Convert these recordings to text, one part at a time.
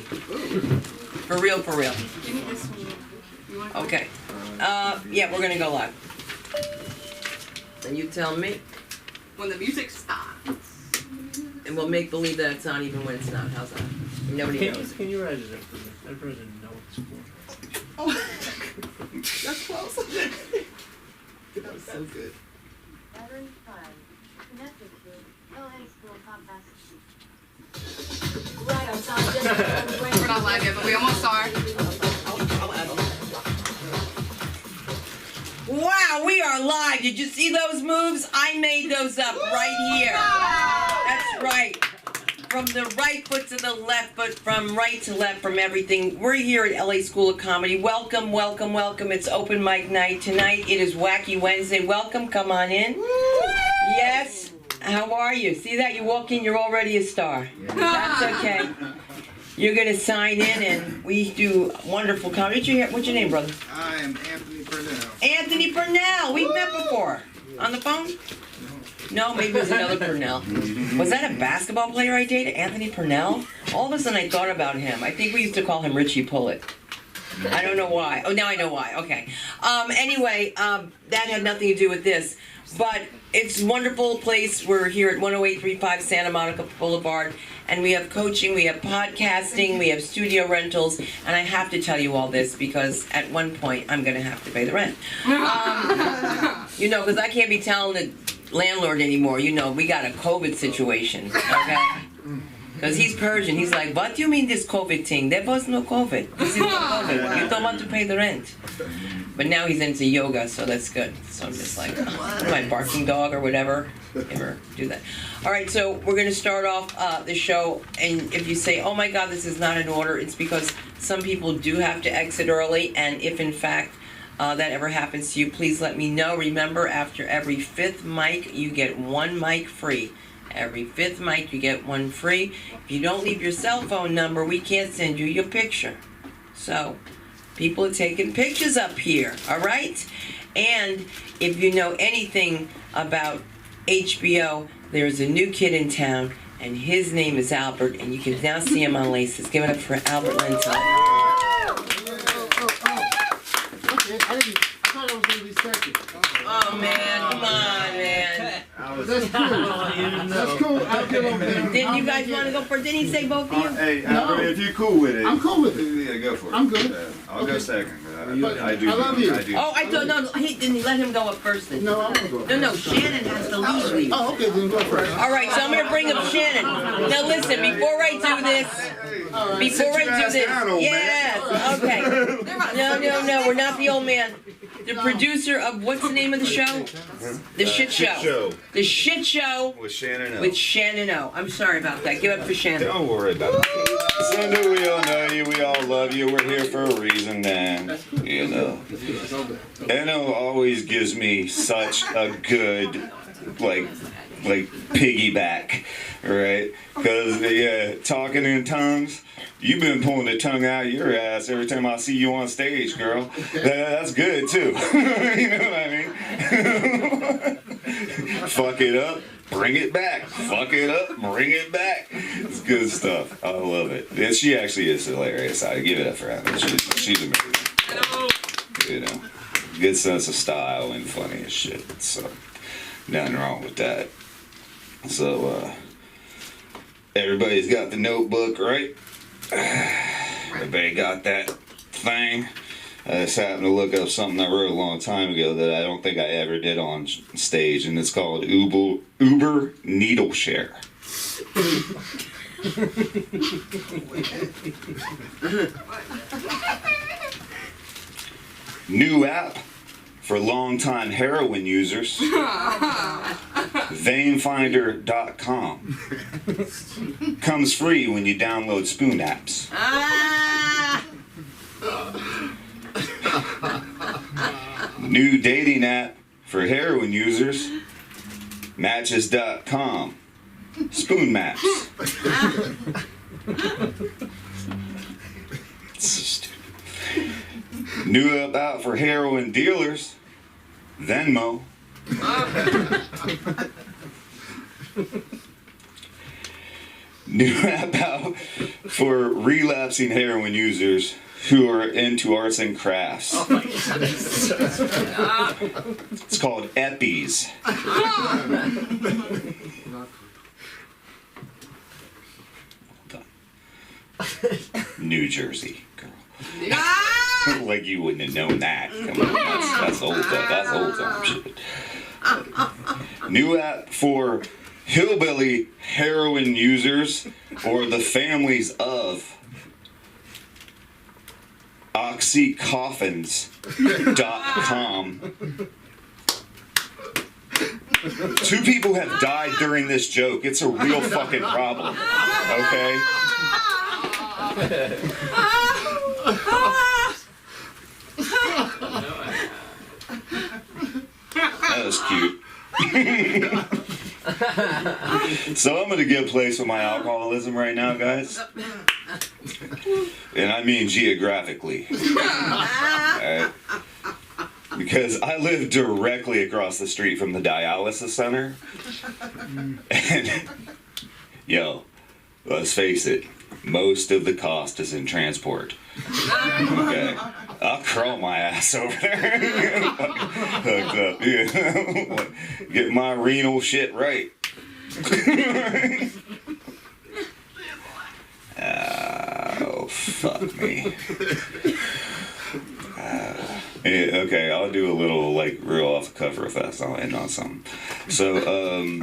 For real, for real. Give me this one. You want Okay. Yeah, we're gonna go live. And you tell me, when the music stops. and we'll make believe that it's on even when it's not. How's that? Nobody knows. Can you write it up for me? I'd rather know it's for. Oh, that's close. That was so good. Battery 5. Connected to LA School Compass. Right on top. We're not live yet, but we almost are. I'll add them. Wow, we are live. Did you see those moves? I made those up right here. That's right. From the right foot to the left foot, from right to left, from everything. We're here at LA School of Comedy. Welcome, welcome, welcome. It's open mic night. Tonight it is Wacky Wednesday. Welcome, come on in. Yes. How are you? See that? You walk in, you're already a star. That's okay. You're going to sign in, and we do wonderful comedy. What's your name, brother? I am Anthony Purnell. Anthony Purnell. We've met before. On the phone? No, maybe it was another Purnell. Was that a basketball player I dated? Anthony Purnell? All of a sudden I thought about him. I think we used to call him Richie Pullett. I don't know why. Oh, now I know why. Okay. Anyway, that had nothing to do with this. But it's a wonderful place. We're here at 10835 Santa Monica Boulevard. And we have coaching, we have podcasting, we have studio rentals. And I have to tell you all this because at one point I'm going to have to pay the rent. You know, because I can't be telling the landlord anymore. You know, we got a COVID situation. Okay? Because he's Persian. He's like, what do you mean this COVID thing? There was no COVID. This is no COVID. You don't want to pay the rent. But now he's into yoga, so that's good. So I'm just like, what am I, barking dog or whatever? Never do that. All right, so we're going to start off the show. And if you say, oh my God, this is not in order, it's because some people do have to exit early. And if in fact that ever happens to you, please let me know. Remember, after every fifth mic, you get one mic free. Every fifth mic, you get one free. If you don't leave your cell phone number, we can't send you your picture. So, people are taking pictures up here, all right? And if you know anything about HBO, there's a new kid in town, and his name is Albert, and you can now see him on Laces. Give it up for Albert Linton. Okay, I thought I was going to be second. Oh, man, come on, man. That's cool. That's cool. I'll get over there. Didn't you guys want to go first? Didn't he say both of you? Hey, No. if you're cool with it. I'm cool with it. Yeah, go for it. I'm good. I'll go Okay. second. But I do. I love you. I do. Oh, I thought, no, he didn't let him go up first then. No, I'm going to go. No, Shannon has to leave. Oh, okay, then go first. All right, so I'm going to bring up Shannon. Now listen, before I do this, before I do this, yes, okay. No, we're not the old man. The producer of, what's the name of the show? The Shit Show. The Shit Show With Shannon O. with Shannon O. I'm sorry about that. Give up for Shannon. Don't worry about it. Sunday, we all know you. We all love you. We're here for a reason, man. You know. NO always gives me such a good, like piggyback, right? Because, yeah, talking in tongues, you've been pulling the tongue out of your ass every time I see you on stage, girl. That's good, too. You know what I mean? Fuck it up, bring it back. Fuck it up, bring it back. It's good stuff. I love it. And she actually is hilarious. I give it up for her. She's amazing. You know, good sense of style and funny as shit. So, nothing wrong with that. So, everybody's got the notebook, right? Everybody got that thing? I just happened to look up something I wrote a long time ago that I don't think I ever did on stage, and it's called Uber Needle Share. New app for longtime heroin users. Veinfinder.com. Comes free when you download Spoon apps. New dating app for heroin users. Matches.com. Spoon maps. So stupid. New app out for heroin dealers. Venmo. New app out for relapsing heroin users who are into arts and crafts. Oh my god. It's called Eppies. New Jersey, girl. Like you wouldn't have known that. Come on, that's old. That's old time shit. New app for hillbilly heroin users or the families of oxycoffins.com. 2 people have died during this joke. It's a real fucking problem. Okay? That was cute. So I'm gonna give place with my alcoholism right now, guys. And I mean geographically. Alright? Because I live directly across the street from the dialysis center. And, yo, let's face it, most of the cost is in transport. Okay? I'll crawl my ass over there. Hooked up, yeah. Get my renal shit right. Oh, fuck me. Yeah, okay, I'll do a little, like, real off the cuff real fast. I'll end on something. So,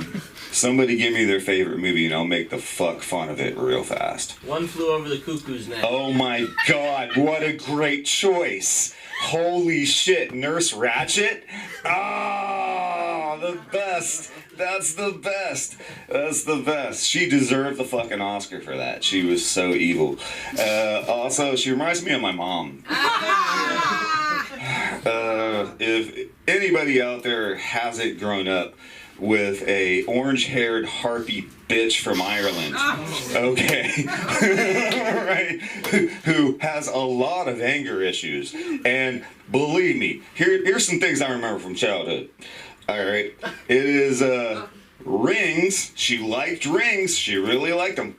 somebody give me their favorite movie and I'll make the fuck fun of it real fast. One Flew Over the Cuckoo's Nest. Oh my god, what a great choice. Holy shit, Nurse Ratched? Ah, the best. That's the best. That's the best. She deserved the fucking Oscar for that. She was so evil. Also, she reminds me of my mom. If anybody out there hasn't grown up with a orange-haired harpy bitch from Ireland, okay, right, who has a lot of anger issues, and believe me, here's some things I remember from childhood. All right, it is rings. She liked rings. She really liked them.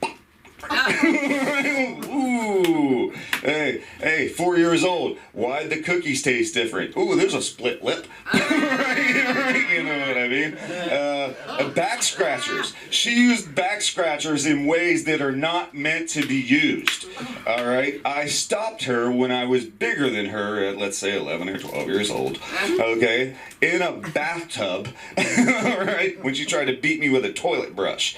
Ooh, hey, 4 years old. Why'd the cookies taste different? Ooh, there's a split lip. Right, you know what I mean? Back scratchers. She used back scratchers in ways that are not meant to be used. All right, I stopped her when I was bigger than her at, let's say, 11 or 12 years old. Okay, in a bathtub. All right, when she tried to beat me with a toilet brush.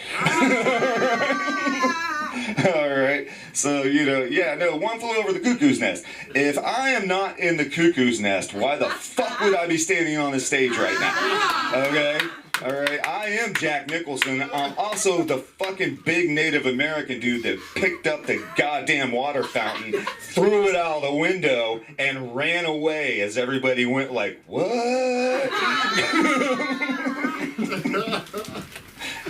Alright, so, you know, yeah, no, One Flew Over the Cuckoo's Nest. If I am not in the cuckoo's nest, why the fuck would I be standing on this stage right now? Okay? Alright, I am Jack Nicholson. I'm also the fucking big Native American dude that picked up the goddamn water fountain, threw it out of the window, and ran away as everybody went like, what?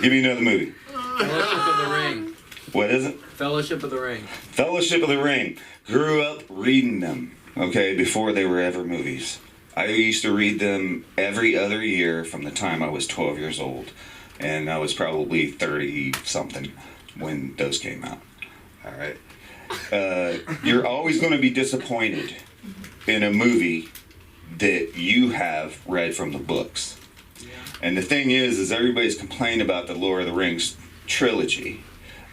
Give me another movie. Fellowship of the Ring. What is it? Fellowship of the Ring. Fellowship of the Ring. Grew up reading them, okay, before they were ever movies. I used to read them every other year from the time I was 12 years old. And I was probably 30-something when those came out. All right. You're always going to be disappointed in a movie that you have read from the books. And the thing is everybody's complaining about the Lord of the Rings trilogy.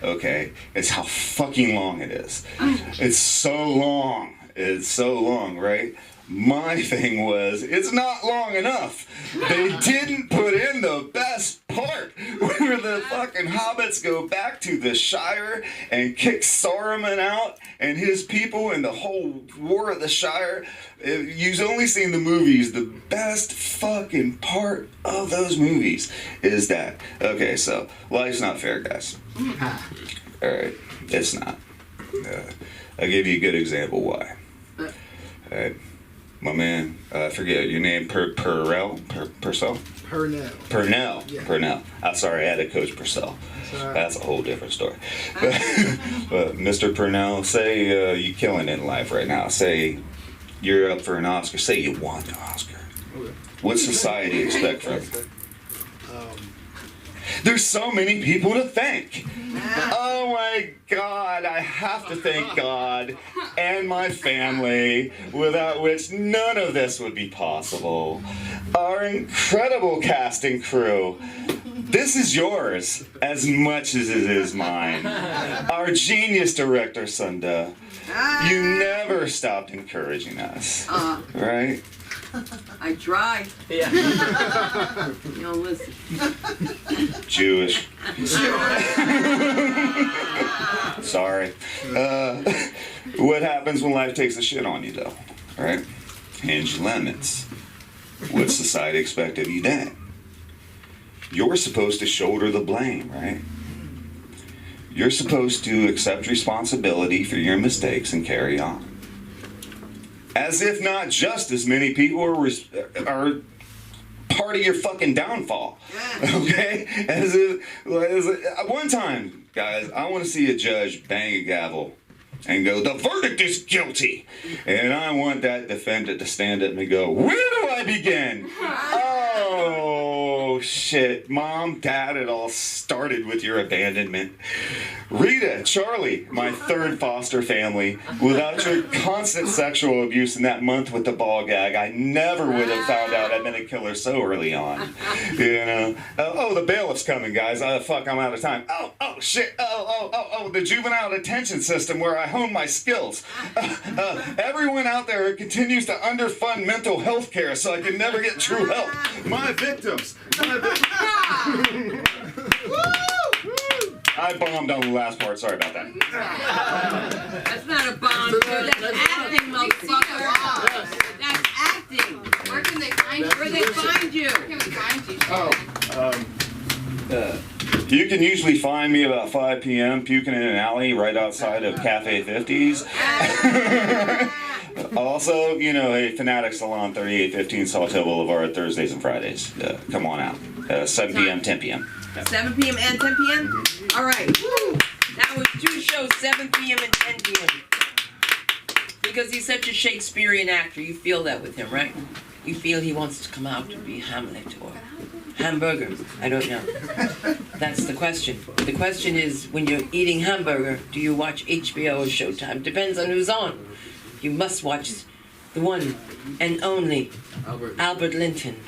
Okay, it's how fucking long it is. It's so long. It's so long, right? My thing was, it's not long enough. They didn't put in the best part where the fucking hobbits go back to the Shire and kick Saruman out and his people and the whole War of the Shire. You've only seen the movies. The best fucking part of those movies is that. Okay, so life's not fair, guys. Alright, it's not. I'll give you a good example why. Alright. My man, I forget your name, Purcell? Purnell. Yeah. Purnell. I'm sorry, I had to coach Purcell. That's a whole different story. But Mr. Purnell, say you're killing it in life right now. Say you're up for an Oscar. Say you want the Oscar. Okay. What society expect from you? There's so many people to thank. Oh my God, I have to thank God and my family, without which none of this would be possible. Our incredible casting crew. This is yours as much as it is mine. Our genius director, Sunda. You never stopped encouraging us, right? I tried. Yeah. You don't listen. Jewish. Sorry. What happens when life takes a shit on you, though? Right? Hinge limits. What's society expect of you then? You're supposed to shoulder the blame, right? You're supposed to accept responsibility for your mistakes and carry on. As if not just as many people are part of your fucking downfall. Okay? One time, guys, I want to see a judge bang a gavel and go, the verdict is guilty. And I want that defendant to stand up and go, where do I begin? Oh, shit. Mom, Dad, it all started with your abandonment. Rita, Charlie, my third foster family. Without your constant sexual abuse in that month with the ball gag, I never would have found out I'd been a killer so early on. You know? Oh, the bailiff's coming, guys. Fuck, I'm out of time. Oh, shit. Oh, the juvenile detention system where I hone my skills. Everyone out there continues to underfund mental health care so I can never get true help. My victims. I bombed on the last part. Sorry about that. That's not a bomb, dude. That's acting, motherfucker. That's acting. Where can they find you? Where they find you? Where can we find you? You can usually find me about 5 p.m. puking in an alley right outside of Cafe 50s. Also, you know, hey, Fanatic Salon, 3815 Sawtell Boulevard, Thursdays and Fridays. Come on out. 7 p.m., 10 p.m. 7 p.m. and 10 p.m.? All right. That was 2 shows, 7 p.m. and 10 p.m. Because he's such a Shakespearean actor. You feel that with him, right? You feel he wants to come out to be Hamlet or hamburger. I don't know. That's the question. The question is, when you're eating hamburger, do you watch HBO or Showtime? Depends on who's on. You must watch the one and only Albert Linton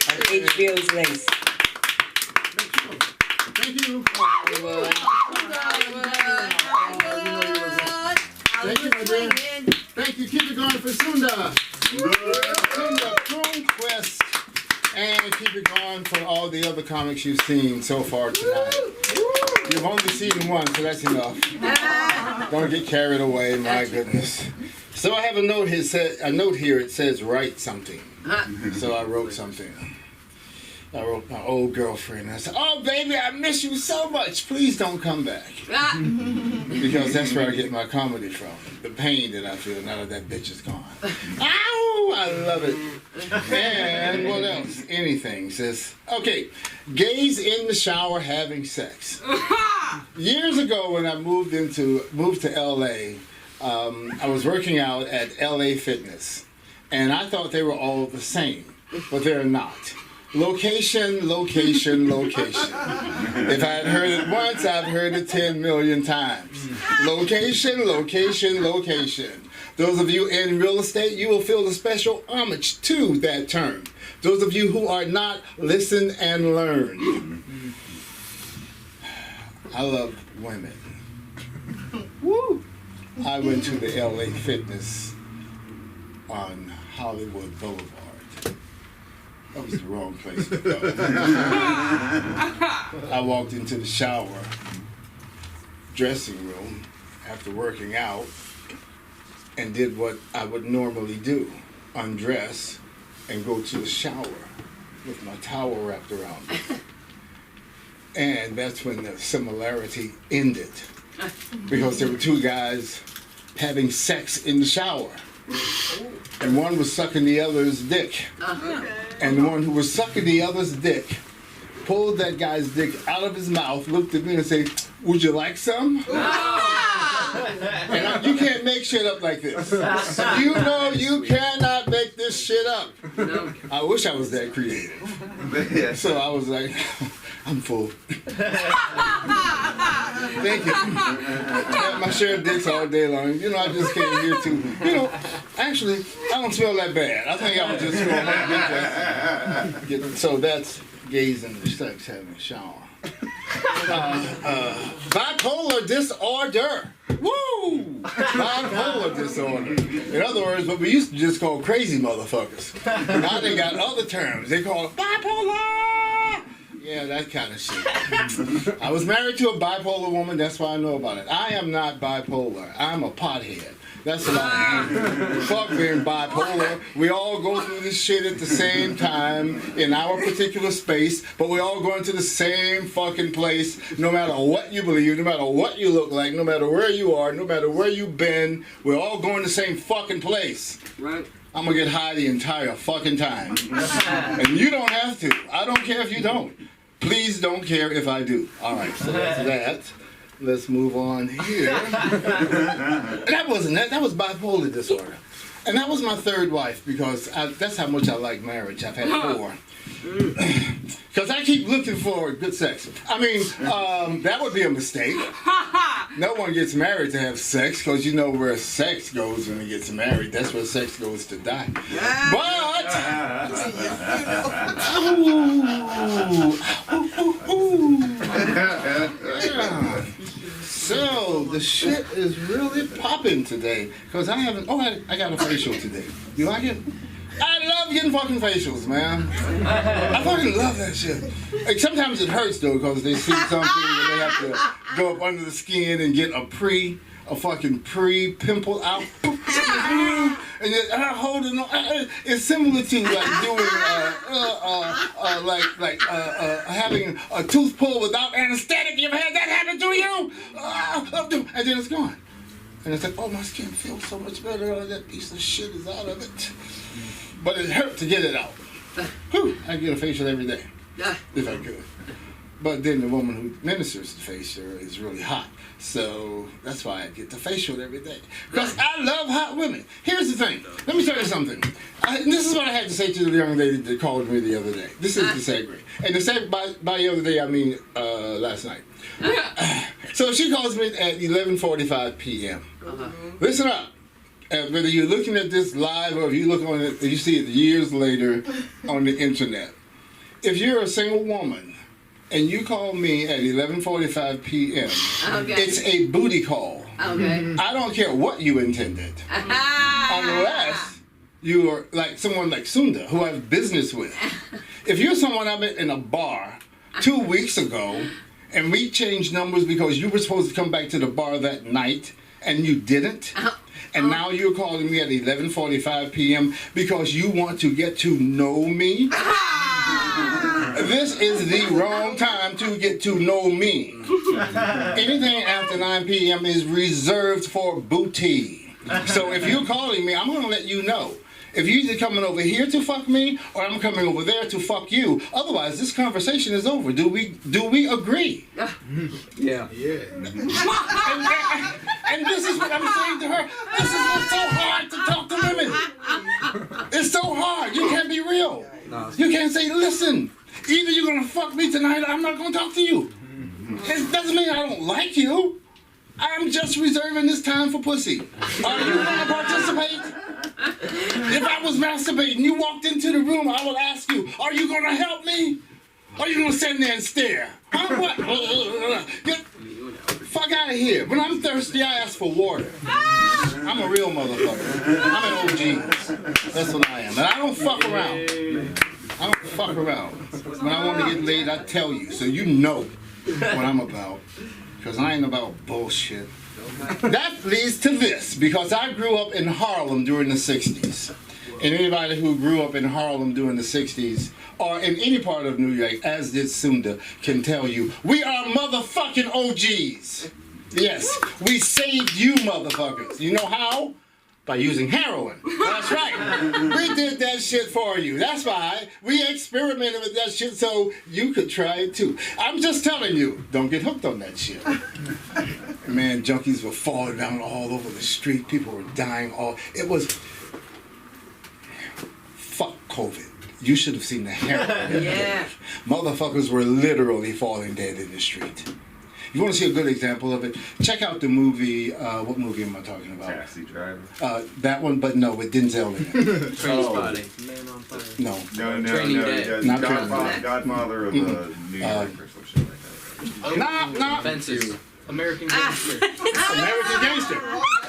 on HBO's Lace. Thank you. Hollywood. Thank you, my dear. Thank you. Keep it going for Sunda. Sunda Conquest. And keep it going for all the other comics you've seen so far tonight. You've only seen one, so that's enough. Don't get carried away, my goodness. So I have a note here. It says write something. So I wrote something. I wrote my old girlfriend. And I said, oh, baby, I miss you so much. Please don't come back. Because that's where I get my comedy from. The pain that I feel now that bitch is gone. Ow! I love it. And what else? Anything. Says, okay, gays in the shower having sex. Years ago when I moved to L.A., I was working out at LA Fitness. And I thought they were all the same. But they're not. Location, location, location. If I had heard it once, I've heard it 10 million times. Location, location, location. Those of you in real estate, you will feel a special homage to that term. Those of you who are not, listen and learn. I love women. Woo! I went to the LA Fitness on Hollywood Boulevard. That was the wrong place to go. I walked into the shower, dressing room, after working out, and did what I would normally do, undress and go to the shower with my towel wrapped around me. And that's when the similarity ended, because there were two guys having sex in the shower. And one was sucking the other's dick. And the one who was sucking the other's dick pulled that guy's dick out of his mouth, looked at me and said, would you like some? And you can't make shit up like this. You know you cannot make this shit up. I wish I was that creative. So I was like, I'm full. Thank you. I had my share of dicks all day long. You know, I just came here to, you know, actually, I don't smell that bad. I think I would just smell my dick. So that's gays in the sex having a shower. Bipolar disorder. Woo! Bipolar disorder. In other words, what we used to just call crazy motherfuckers. Now they got other terms. They call it bipolar. Yeah, that kind of shit. I was married to a bipolar woman. That's why I know about it. I am not bipolar. I'm a pothead. That's what I am. Fuck being bipolar. We all go through this shit at the same time in our particular space, but we all going to the same fucking place no matter what you believe, no matter what you look like, no matter where you are, no matter where you've been. We're all going to the same fucking place. Right. I'm gonna get high the entire fucking time. And you don't have to. I don't care if you don't. Please don't care if I do. All right, so that's that. Let's move on here. That wasn't that. That was bipolar disorder. And that was my third wife because that's how much I like marriage. I've had 4. Because I keep looking for good sex. I mean, that would be a mistake. No one gets married to have sex because you know where sex goes when it gets married. That's where sex goes to die. But... yeah. So, the shit is really popping today. Because I haven't... Oh, I got a facial today. You like it? I love getting fucking facials, man. I fucking love that shit. Like, sometimes it hurts, though, because they see something and they have to go up under the skin and get a fucking pre-pimple out. And then holding on. It's similar to like doing having a tooth pulled without anesthetic. You ever had that happen to you? And then it's gone. And it's like, oh, my skin feels so much better. Oh, that piece of shit is out of it. But it hurt to get it out. Whew, I get a facial every day, if I could. But then the woman who ministers the facial is really hot. So that's why I get the facial every day. Because I love hot women. Here's the thing. Let me tell you something. This is what I had to say to the young lady that called me the other day. This is the segue. And the segue, by the other day, I mean last night. So she calls me at 11:45 p.m. Listen up. Whether you're looking at this live or if you look on it, you see it years later on the internet. If you're a single woman and you call me at 11:45 p.m., it's a booty call. Okay. I don't care what you intended, unless you are like someone like Sunda, who I have business with. If you're someone I met in a bar 2 weeks ago, and we changed numbers because you were supposed to come back to the bar that night, and you didn't. And now you're calling me at 11:45 p.m. because you want to get to know me? This is the wrong time to get to know me. Anything after 9 p.m. is reserved for booty. So if you're calling me, I'm going to let you know. If you're either coming over here to fuck me or I'm coming over there to fuck you. Otherwise, this conversation is over. Do we agree? Yeah. And this is what I'm saying to her. This is what's so hard to talk to women. It's so hard. You can't be real. You can't say, listen, either you're going to fuck me tonight or I'm not going to talk to you. It doesn't mean I don't like you. I'm just reserving this time for pussy. Are you going to participate? If I was masturbating, you walked into the room, I would ask you, are you going to help me? Or are you going to stand there and stare? Huh? What? Get fuck out of here. When I'm thirsty, I ask for water. I'm a real motherfucker. I'm an OG. That's what I am. And I don't fuck around. I don't fuck around. When I want to get laid, I tell you. So you know what I'm about. Because I ain't about bullshit. That leads to this, because I grew up in Harlem during the 60s. And anybody who grew up in Harlem during the 60s, or in any part of New York, as did Sunda, can tell you, we are motherfucking OGs. Yes, we saved you motherfuckers. You know how? By using heroin. That's right. We did that shit for you. That's why we experimented with that shit so you could try it too. I'm just telling you, don't get hooked on that shit. Man, junkies were falling down all over the street. People were dying. It was... Fuck COVID. you should have seen the heroin. Yeah. Motherfuckers were literally falling dead in the street. You want to see a good example of it? Check out the movie. What movie am I talking about? Taxi Driver. That one, but no, with Denzel in it. Trainspotting. Man on fire. No. No. Training Day. Not Godfather of New York or some shit like that. Nah. Fences. American Gangster. American Gangster.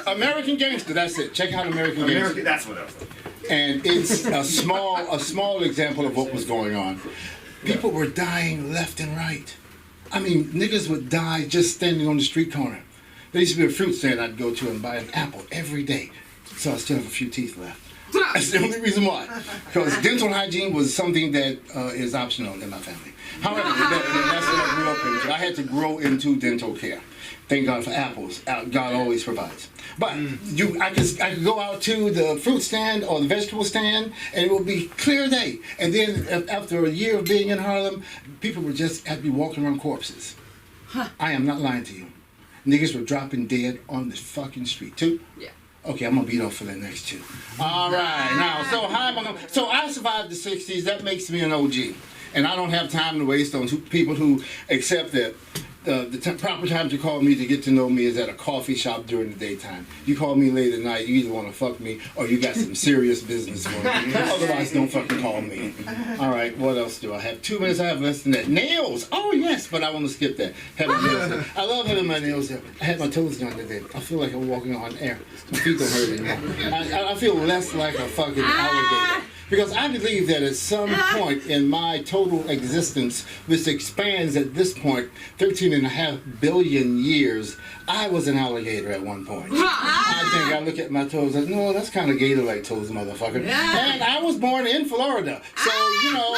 American Gangster. That's it. Check out American Gangster. That's what I was. And it's a small example of what was going on. People were dying left and right. I mean, niggas would die just standing on the street corner. There used to be a fruit stand I'd go to and buy an apple every day, so I still have a few teeth left. That's the only reason why. Because dental hygiene was something that is optional in my family. However, that's what I grew up into. I had to grow into dental care. Thank God for apples. God always provides. But I could go out to the fruit stand or the vegetable stand, and it would be clear day. And then after a year of being in Harlem, people would just have to be walking around corpses. I am not lying to you. Niggas were dropping dead on the fucking street too. Yeah. Okay, I'm gonna beat off for the next two. All right, now, so how am I gonna? So I survived the '60s. That makes me an OG, and I don't have time to waste on people who accept that. The proper time to call me to get to know me is at a coffee shop during the daytime. You call me late at night, you either want to fuck me or you got some serious business for me. Otherwise, don't fucking call me. All right, what else do I have? 2 minutes, I have less than that. Nails! Oh, yes, but I want to skip that. Having nails done. I love having my nails done. I had my toes done today. I feel like I'm walking on air. My feet don't hurt anymore. I feel less like a fucking alligator. Because I believe that at some point in my total existence, which expands at this point 13.5 billion years, I was an alligator at one point. I think I look at my toes and no, that's kind of gator-like toes, motherfucker. And I was born in Florida, so you know.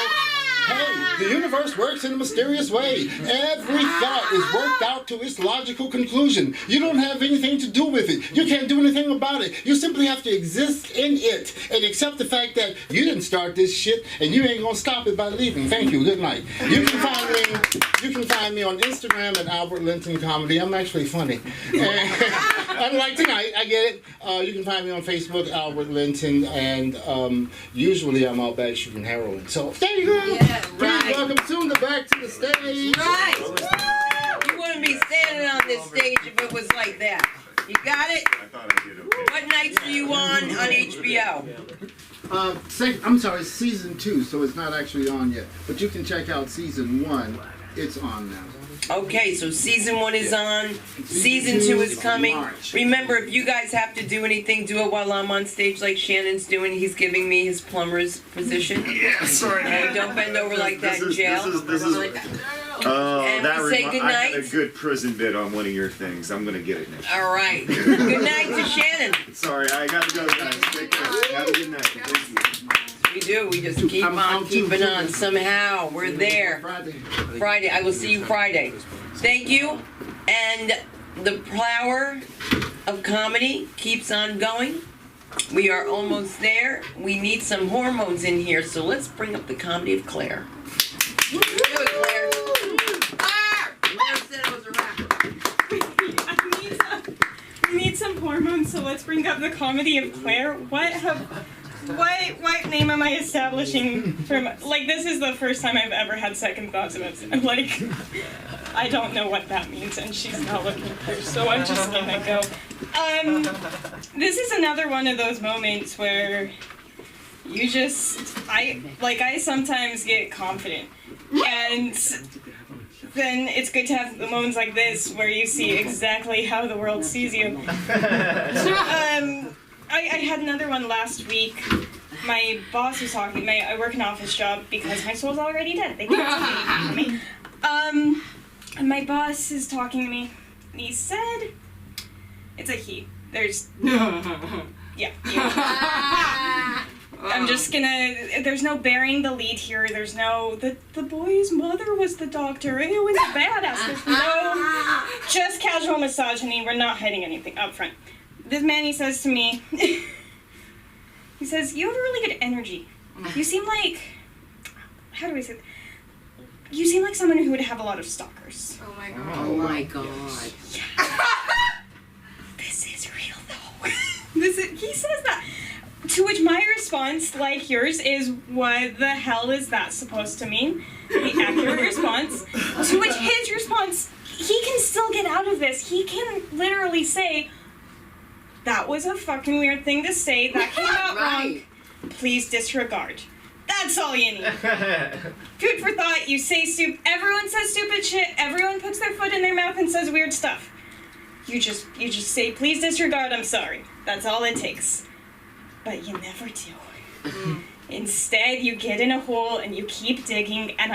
Hey, the universe works in a mysterious way. Every thought is worked out to its logical conclusion. You don't have anything to do with it. You can't do anything about it. You simply have to exist in it and accept the fact that you didn't start this shit and you ain't gonna stop it by leaving. Thank you. Good night. You can find me on Instagram at Albert Linton Comedy. I'm actually funny. Unlike tonight, I get it. You can find me on Facebook, Albert Linton, and usually I'm out back shooting heroin. So there you go. Yeah, Please right. welcome Sunda back to the stage. Right. You wouldn't be standing on this stage if it was like that. You got it? I thought I did okay. What nights are you on HBO? I'm sorry, season 2, so it's not actually on yet. But you can check out season 1. It's on now. Okay, so season 1 is on. Season 2 is coming. Remember, if you guys have to do anything, do it while I'm on stage like Shannon's doing. He's giving me his plumber's position. Yeah, sorry. Hey, don't bend over like that in jail. This is And we say good I had night. a good prison bit on one of your things. I'm gonna get it now. All right. Good night to Shannon. Sorry, I gotta go, guys. Take care. Have a good night. Thank you. We do. We just keep on keeping on. Somehow we're there. Friday. I will see you Friday. Thank you. And the flower of comedy keeps on going. We are almost there. We need some hormones in here, so let's bring up the comedy of Claire. Do it, Claire. Claire said I was a rapper. I need some hormones, so let's bring up the comedy of Claire. What name am I establishing from? Like, this is the first time I've ever had second thoughts about it. I'm like, I don't know what that means, and she's not looking first, so I'm just gonna go. This is another one of those moments where you just, I sometimes get confident, and then it's good to have moments like this where you see exactly how the world sees you. I had another one last week. My boss was talking to me. I work an office job because my soul's already dead. They can't take me. And my boss is talking to me, and he said, it's a he. There's, yeah. I'm just gonna, there's no bearing the lead here. There's no, the boy's mother was the doctor. It was badass. There's no, just casual misogyny. We're not hiding anything up front. This man, he says to me, he says, you have a really good energy. You seem like, how do I say it? You seem like someone who would have a lot of stalkers. Oh my god. Oh my god. This is real though. He says that To which my response, like yours, is, what the hell is that supposed to mean? The accurate response. To which his response, he can still get out of this. He can literally say, that was a fucking weird thing to say. That came out wrong. Please disregard. That's all you need. Food for thought. You say everyone says stupid shit. Everyone puts their foot in their mouth and says weird stuff. You just say, please disregard, I'm sorry. That's all it takes. But you never do. Instead, you get in a hole and you keep digging, and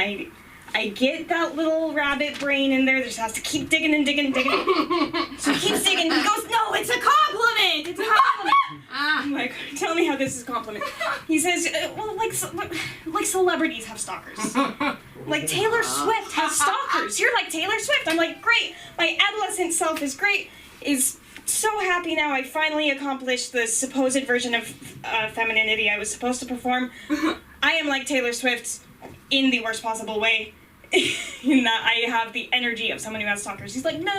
I get that little rabbit brain in there that just has to keep digging and digging and digging. So he keeps digging. He goes, no, it's a compliment. It's a compliment. I'm like, tell me how this is a compliment. He says, well, like celebrities have stalkers. Like Taylor Swift has stalkers. You're like Taylor Swift. I'm like, great. My adolescent self is great. Is so happy now I finally accomplished the supposed version of femininity I was supposed to perform. I am like Taylor Swift in the worst possible way. In that I have the energy of someone who has stalkers. He's like, no,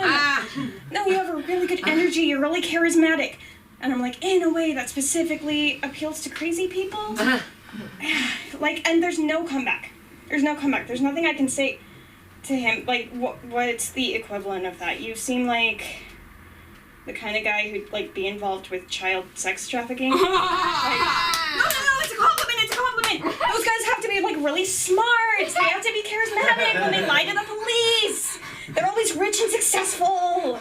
you have a really good energy. You're really charismatic. And I'm like, in a way that specifically appeals to crazy people. Like, and there's no comeback. There's no comeback. There's nothing I can say to him. Like, what's the equivalent of that? You seem like the kind of guy who'd, like, be involved with child sex trafficking. Like, no, it's a compliment, it's a compliment. Those guys have to be, like, really smart. They have to be charismatic when they lie to the police. They're always rich and successful.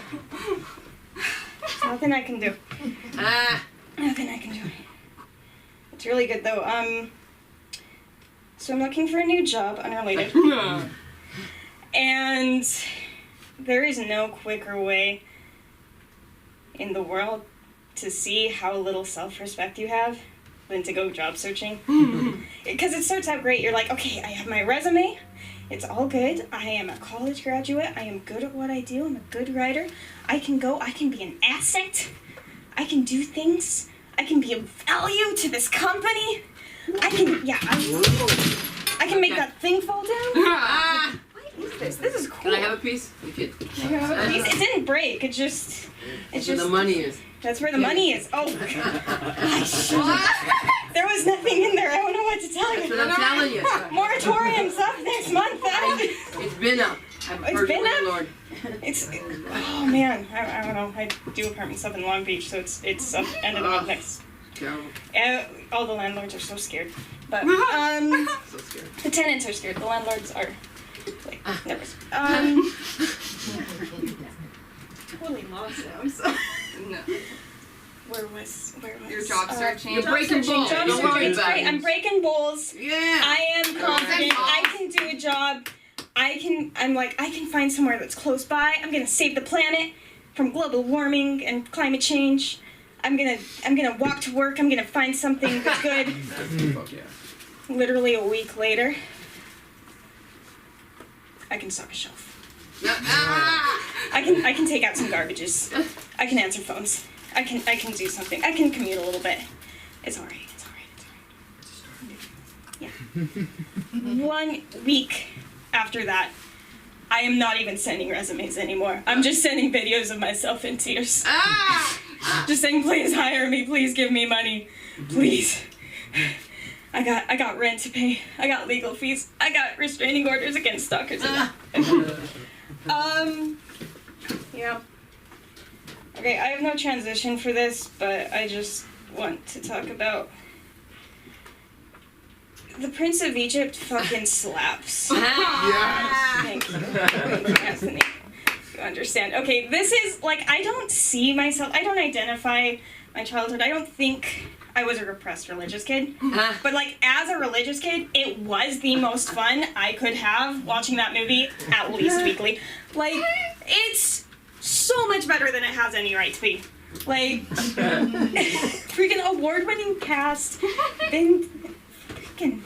There's nothing I can do. Nothing I can do. It's really good, though. So I'm looking for a new job, unrelated. And there is no quicker way in the world to see how little self-respect you have than to go job searching. Because it starts out great. You're like, okay, I have my resume. It's all good. I am a college graduate. I am good at what I do. I'm a good writer. I can be an asset. I can do things. I can be of value to this company. I can make that thing fall down. What is this? This is cool. Can I have a piece? Can I have a piece? It didn't break. It's just where the money is. That's where the money is. Oh, there was nothing in there. I don't know what to tell you. That's what I'm telling you. Moratorium's up next month. It's been up. It's been up? Oh man, I don't know. I do apartment stuff in Long Beach, so it's up end of the month next. All the landlords are so scared. But So scared. the tenants are scared. The landlords are like nervous. Totally lost it. I'm sorry. No. Where was Your job searching? You're breaking balls. Job Don't worry searching. about it. I'm breaking balls. Yeah. I am confident. I can do a job. I can find somewhere that's close by. I'm gonna save the planet from global warming and climate change. I'm gonna walk to work. I'm gonna find something that's good. Fuck yeah. Literally a week later, I can stock a shelf. I can take out some garbages. I can answer phones. I can do something. I can commute a little bit. It's alright. Yeah. 1 week after that, I am not even sending resumes anymore. I'm just sending videos of myself in tears. Just saying, please hire me. Please give me money. Please. I got rent to pay. I got legal fees. I got restraining orders against stalkers. Yeah. Okay, I have no transition for this, but I just want to talk about the Prince of Egypt fucking slaps. Yes. Thank you, Anthony. You understand. Okay, this is, like, I don't see myself, I don't identify my childhood. I don't think I was a repressed religious kid. But, like, as a religious kid, it was the most fun I could have watching that movie at least weekly. Like, it's so much better than it has any right to be. Like, freaking award-winning cast, then freaking,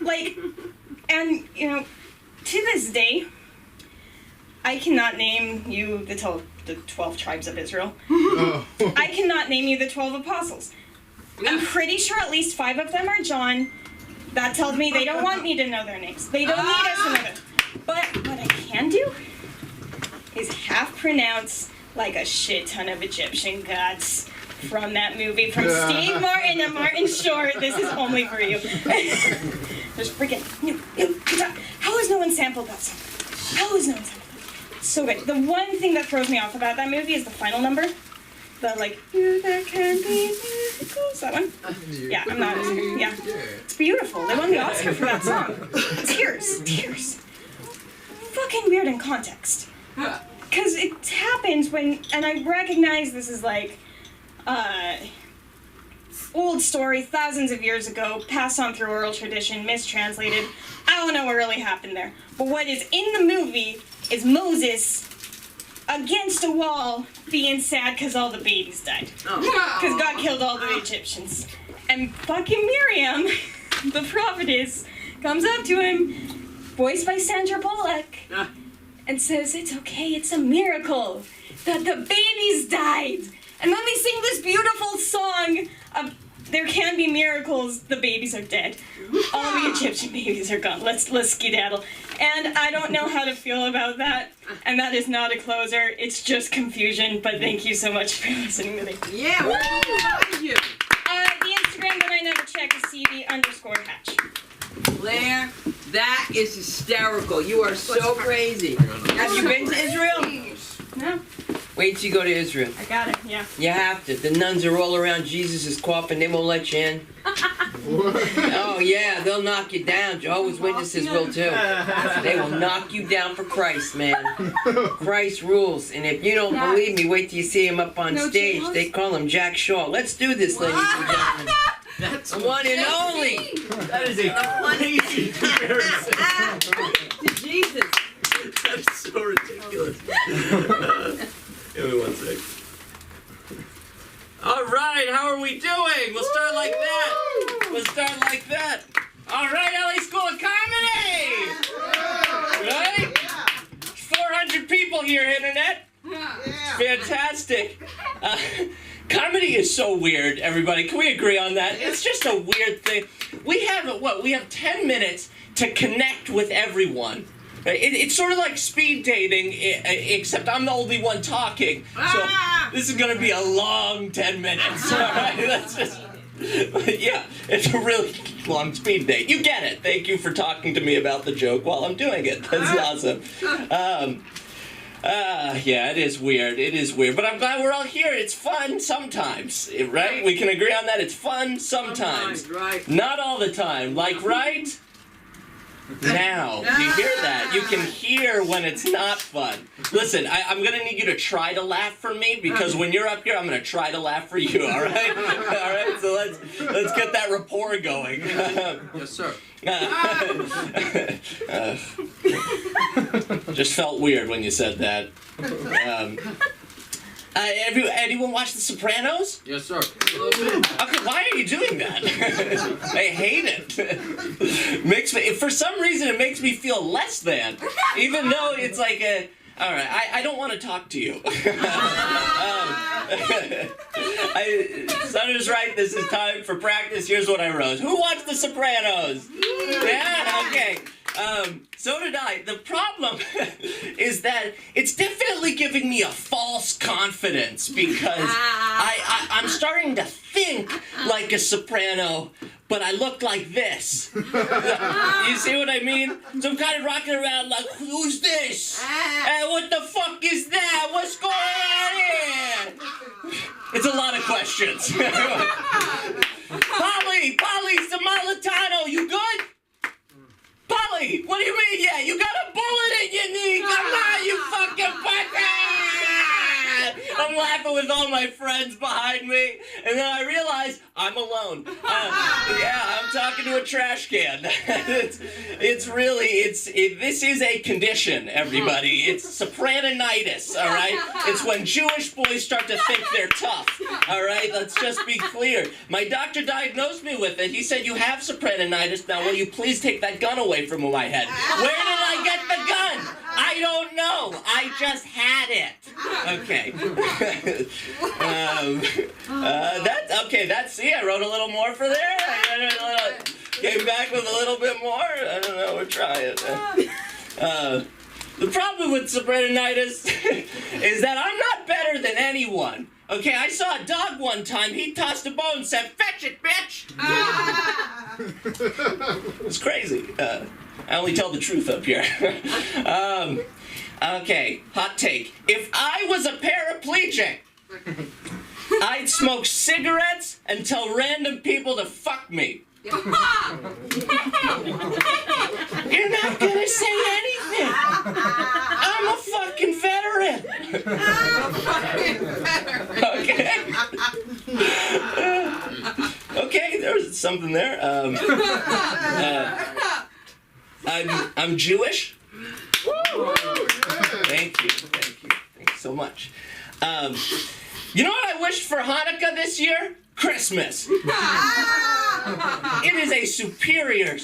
like, and, you know, to this day, I cannot name you the 12 tribes of Israel. I cannot name you the 12 apostles. I'm pretty sure at least 5 of them are John. That tells me they don't want me to know their names. They don't need us to know them. But what I can do is half pronounce like a shit ton of Egyptian gods. from that movie, from Steve Martin to Martin Short. This is only for you. There's freaking... How has no one sampled that song? How has no one sampled it? So good. The one thing that throws me off about that movie is the final number. The, like, there can be miracles. That one? Yeah, I'm not... Yeah. It's beautiful. They won the Oscar for that song. Tears. Fucking weird in context. Because it happens when... And I recognize this is, like... old story, thousands of years ago, passed on through oral tradition, mistranslated. I don't know what really happened there. But what is in the movie is Moses against a wall being sad because all the babies died. Because God killed all the Egyptians. And fucking Miriam, the prophetess, comes up to him, voiced by Sandra Bullock, and says, it's okay, it's a miracle that the babies died. And then they sing this beautiful song of there can be miracles, the babies are dead. All the Egyptian babies are gone. Let's skedaddle. And I don't know how to feel about that. And that is not a closer. It's just confusion. But thank you so much for listening to me. Yeah, where can we find you? The Instagram that I never check is CB_Hatch. Claire, that is hysterical. You are so crazy. Have you been to Israel? No, Wait till you go to Israel. I got it, yeah. You have to. The nuns are all around Jesus' coffin. They won't let you in. Oh, yeah, they'll knock you down. Jehovah's Witnesses will, too. They will knock you down for Christ, man. Christ rules. And if you don't believe me, wait till you see him up on stage. They call him Jack Shaw. Let's do this, ladies and gentlemen. That's The one and only. That is a crazy comparison. Jesus. That's so ridiculous. Give me 1 sec. All right, how are we doing? We'll start like that. All right, LA School of Comedy. Right? 400 people here, internet. Fantastic. Comedy is so weird, everybody. Can we agree on that? It's just a weird thing. We have 10 minutes to connect with everyone. It's sort of like speed dating, except I'm the only one talking. So this is going to be a long 10 minutes. All right? That's just... Yeah, it's a really long speed date. You get it. Thank you for talking to me about the joke while I'm doing it. That's awesome. Yeah, it is weird. But I'm glad we're all here. It's fun sometimes, right? We can agree on that. It's fun sometimes. Right. Not all the time. Like, right? Now, do you hear that? You can hear when it's not fun. Listen, I'm going to need you to try to laugh for me, because when you're up here, I'm going to try to laugh for you, all right? All right, so let's get that rapport going. Yes, sir. Just felt weird when you said that. Anyone watch The Sopranos? Yes, sir. Okay, why are you doing that? I hate it. Makes me, for some reason, it makes me feel less than, even though it's like a. All right, I don't want to talk to you. Son is right. This is time for practice. Here's what I wrote. Who watched The Sopranos? Yeah. Okay. So did I. The problem is that it's definitely giving me a false confidence, because I'm starting to think like a soprano, but I look like this. You see what I mean? So I'm kind of rocking around like, who's this? What the fuck is that? What's going on here? It's a lot of questions. Polly Samolatano, you good? Polly, what do you mean? Yeah, you got a bullet in your knee. Come on, you fucking fucker! I'm laughing with all my friends behind me, and then I realize I'm alone. Yeah, I'm talking to a trash can. This is a condition, everybody. It's sopraninitis, all right? It's when Jewish boys start to think they're tough, all right? Let's just be clear. My doctor diagnosed me with it. He said, you have sopraninitis. Now, will you please take that gun away from my head? Where did I get the gun? I don't know. I just had it. Okay. See, I wrote a little more for there. Came back with a little bit more. I don't know, we'll try it. The problem with sopraninitis is that I'm not better than anyone. Okay, I saw a dog one time. He tossed a bone and said, "Fetch it, bitch." It's crazy. I only tell the truth up here. Okay, hot take. If I was a paraplegic, I'd smoke cigarettes and tell random people to fuck me. You're not gonna say anything. I'm a fucking veteran. Okay. Okay, there's something there. I'm Jewish. Thank you so much. You know what I wished for Hanukkah this year? Christmas. It is a superior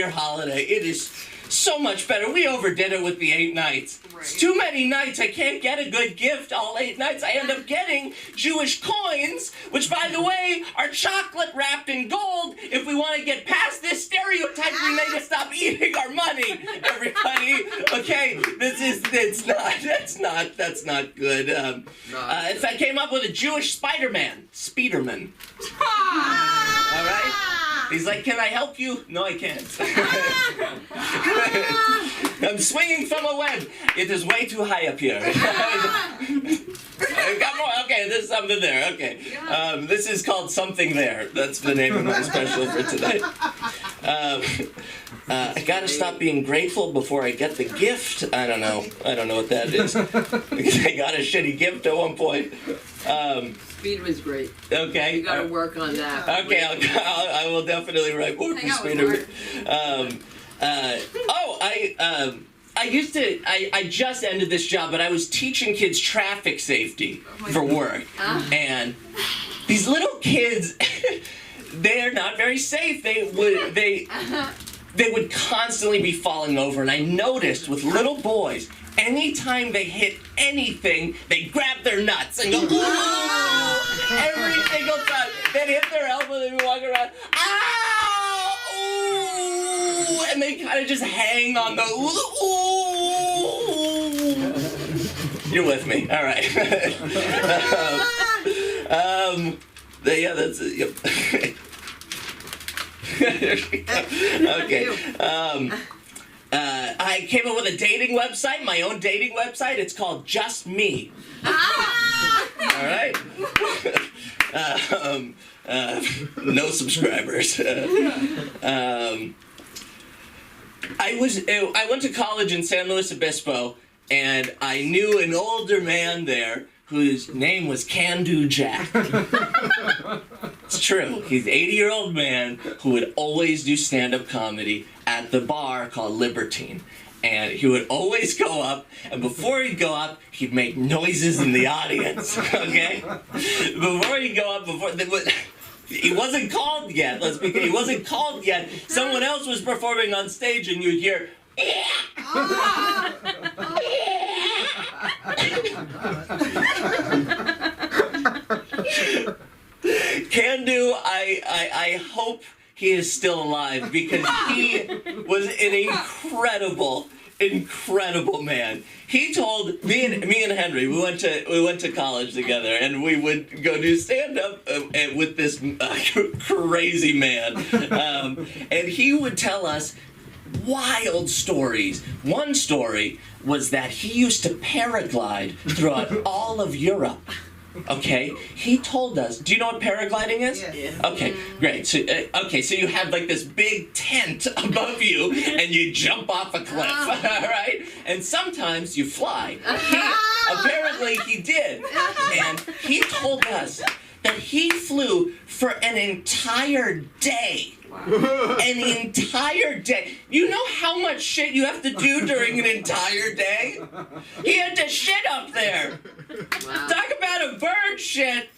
holiday. It is so much better. We overdid it with the 8 nights. It's too many nights. I can't get a good gift all 8 nights. I end up getting Jewish coins, which, by the way, are chocolate wrapped in gold. If we want to get past this stereotype, we need to stop eating our money, everybody. Okay, that's not good. If I came up with a Jewish Spider-Man, Speederman. All right? He's like, "Can I help you?" No, I can't. I'm swinging from a web. It is way too high up here. Got more. Okay, there's something there. Okay. This is called Something There. That's the name of my special for tonight. I gotta stop being grateful before I get the gift. I don't know what that is. Because I got a shitty gift at one point. Speederman's great. Okay. You gotta work on that. Okay, I will definitely write more for Speederman. I just ended this job, but I was teaching kids traffic safety for work. And these little kids, they're not very safe. They would constantly be falling over, and I noticed with little boys, anytime they hit anything, they grab their nuts and go, "Ooh!" Every single time. They'd hit their elbow, they'd be walking around, "Ow! Ooh!" And they kind of just hang on the, "Ooh!" You're with me. All right. Yeah, that's it. Yep. Okay. I came up with a dating website, my own dating website. It's called Just Me. All right. No subscribers. I went to college in San Luis Obispo, and I knew an older man there whose name was Can Do Jack. It's true. He's an 80-year-old man who would always do stand-up comedy at the bar called Libertine. And he would always go up, and before he'd go up, he'd make noises in the audience, okay? Before he'd go up, he wasn't called yet, he wasn't called yet. Someone else was performing on stage, and you'd hear, Can Do, I hope he is still alive, because he was an incredible man. He told me and Henry, we went to college together, and we would go do stand up with this crazy man, and he would tell us wild stories. One story was that he used to paraglide throughout all of Europe. Okay, he told us. Do you know what paragliding is? Yeah. Okay, great. So, so you have like this big tent above you, and you jump off a cliff. All right, and sometimes you fly. Apparently, he did, and he told us that he flew for an entire day. An entire day. You know how much shit you have to do during an entire day? He had to shit up there. Wow. Talk about a bird shit.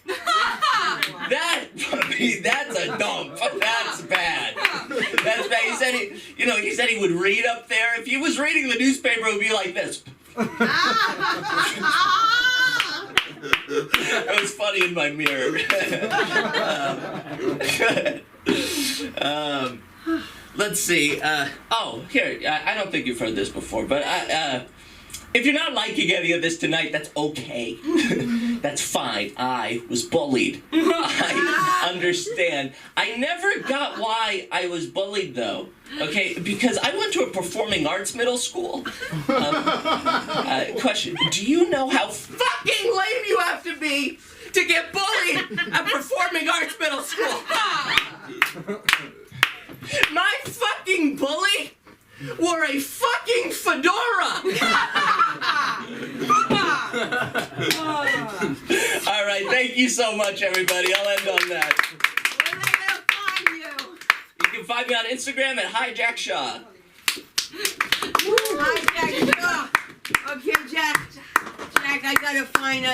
That's a dump. That's bad. That's bad. He said he would read up there. If he was reading the newspaper, it would be like this. It was funny in my mirror. Let's see. Here. I don't think you've heard this before, but If you're not liking any of this tonight, that's okay. That's fine. I was bullied. I understand. I never got why I was bullied, though. Okay, because I went to a performing arts middle school. Question, do you know how fucking lame you have to be to get bullied at performing arts middle school? My fucking bully wore a fucking fedora! All right, thank you so much, everybody. I'll end on that. Where are they gonna find you? You can find me on Instagram at HiJackShaw. Hi, Jack. Okay, Jack, I gotta find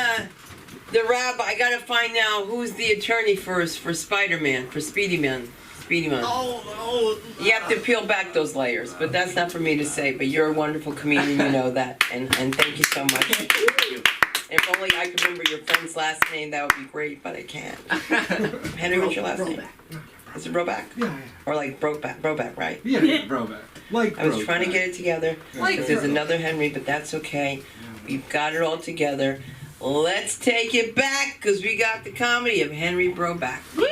the rabbi. I gotta find now who's the attorney for Spider-Man, for Speedy Man. Oh. You have to peel back those layers, but that's not for me to say. But you're a wonderful comedian, you know that, and thank you so much. If only I could remember your friend's last name, that would be great, but I can't. Henry, what's your last name? Is it Broback? Yeah. Or like Broback, right? Yeah, Broback. Like I was trying to get it together. Because there's another Henry, but that's okay. We've got it all together. Let's take it back, because we got the comedy of Henry Broback. Woo!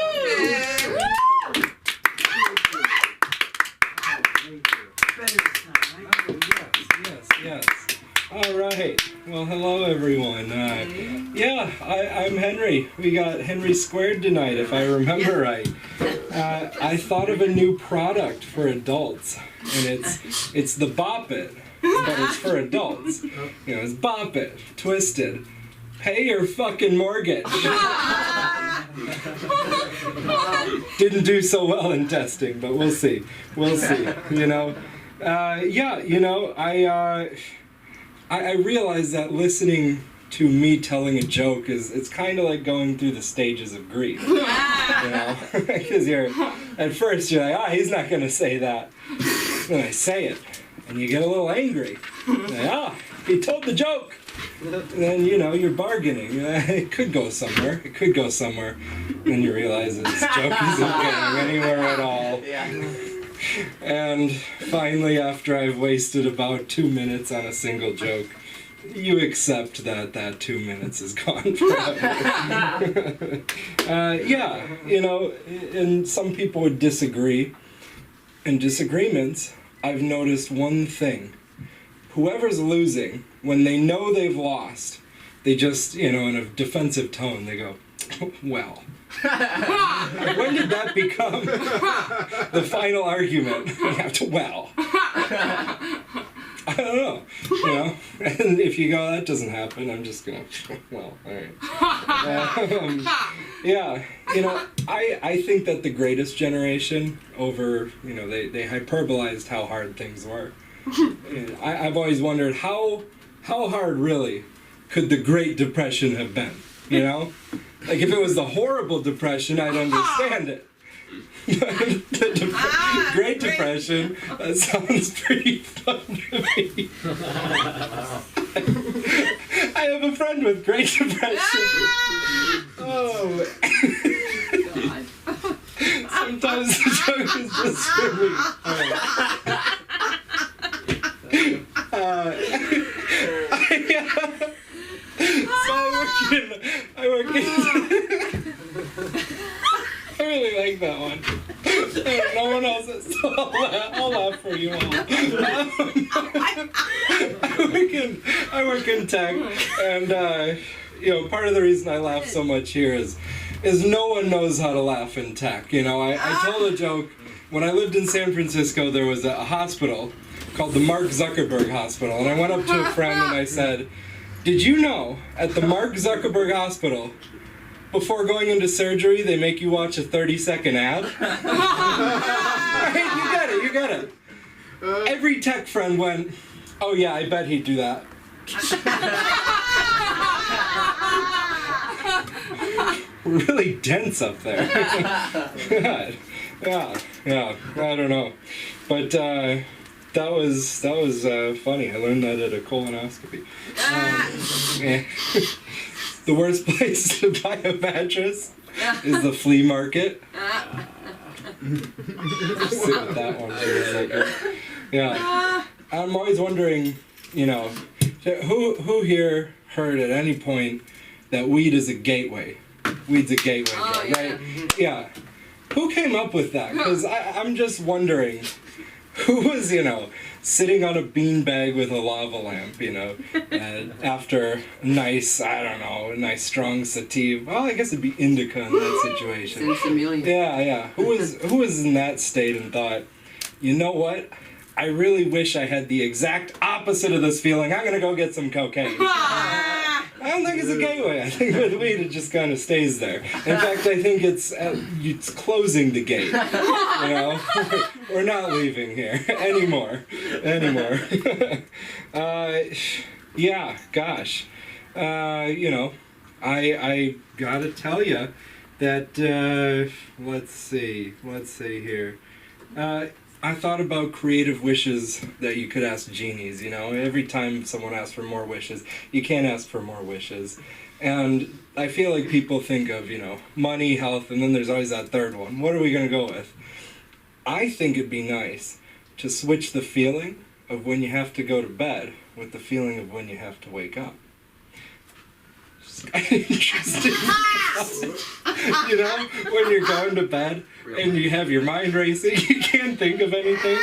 Yes. All right. Well, hello, everyone. I'm Henry. We got Henry Squared tonight, if I remember right. I thought of a new product for adults, and it's the Bop It, but it's for adults. You know, it's Bop It, Twisted. Pay your fucking mortgage. Didn't do so well in testing, but we'll see. You know. I realize that listening to me telling a joke it's kind of like going through the stages of grief. You know, because at first you're like, he's not gonna say that. Then I say it, and you get a little angry. Like, he told the joke. And then you're bargaining. It could go somewhere. Then you realize this joke isn't going anywhere at all. Yeah. And finally, after I've wasted about 2 minutes on a single joke, you accept that 2 minutes is gone forever. And some people would disagree. In disagreements, I've noticed one thing. Whoever's losing, when they know they've lost, they just, in a defensive tone, they go, well. When did that become the final argument? You have to, well. I don't know. And if you go, that doesn't happen, I'm just gonna, well, alright. I think that the greatest generation over, they hyperbolized how hard things were. I've always wondered how hard really could the Great Depression have been, Like, if it was the horrible depression, I'd understand it. The Great Depression, that sounds pretty fun to me. I have a friend with Great Depression. Oh. Sometimes the joke is just for me. I work in I really like that one. No one else is, so I'll laugh for you all. I work in tech, and part of the reason I laugh so much here is no one knows how to laugh in tech. I told a joke. When I lived in San Francisco, there was a hospital called the Mark Zuckerberg Hospital, and I went up to a friend and I said, did you know at the Mark Zuckerberg Hospital, before going into surgery, they make you watch a 30-second ad? Right, you get it. Every tech friend went, oh yeah, I bet he'd do that. We're really dense up there. God. Yeah, I don't know. But that was funny. I learned that at a colonoscopy. The worst place to buy a mattress is the flea market. Sit with that one for a second. Yeah. I'm always wondering, if Who here heard at any point that weed is a gateway? Weed's a gateway drug, right? Yeah. Who came up with that? Because I'm just wondering, who was, sitting on a beanbag with a lava lamp, after a nice strong sativa. Well, I guess it'd be indica in that situation. Yeah. Who was in that state and thought, you know what? I really wish I had the exact opposite of this feeling. I'm gonna go get some cocaine. I don't think it's a gateway. I think with weed it just kind of stays there. In fact, I think it's closing the gate. We're not leaving here anymore. Yeah, gosh. I gotta tell you that. Let's see here. I thought about creative wishes that you could ask genies, Every time someone asks for more wishes, you can't ask for more wishes. And I feel like people think of, money, health, and then there's always that third one. What are we going to go with? I think it'd be nice to switch the feeling of when you have to go to bed with the feeling of when you have to wake up. It's kind of interesting. When you're going to bed and you have your mind racing, you can't think of anything,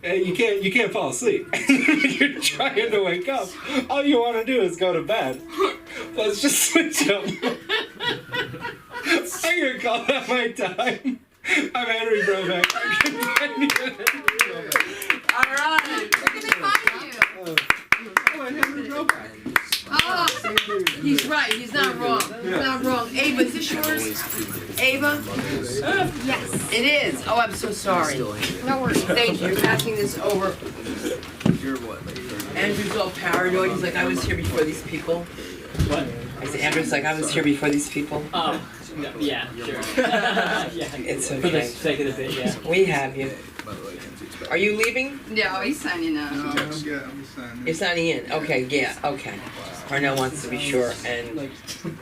and you can't fall asleep. You're trying to wake up. All you want to do is go to bed. Let's just switch them. I'm gonna call that my time. I'm Henry Brobeck. All right. Where can they find you? Henry Brobeck. Oh, he's right. He's not wrong. He's not wrong. Ava, is this yours? Ava? Yes. It is. Oh, I'm so sorry. No worries. Thank you. You're passing this over. You're what? Andrew's all paranoid. He's like, I was here before these people. What? I said, Andrew's like, I was here before these people. Oh, no, yeah, sure. Yeah. It's For the okay. sake of the bit, yeah. We have you. Are you leaving? No, he's signing up. I'm signing. You're signing in. Okay, yeah, okay. Arnell wants to be sure, and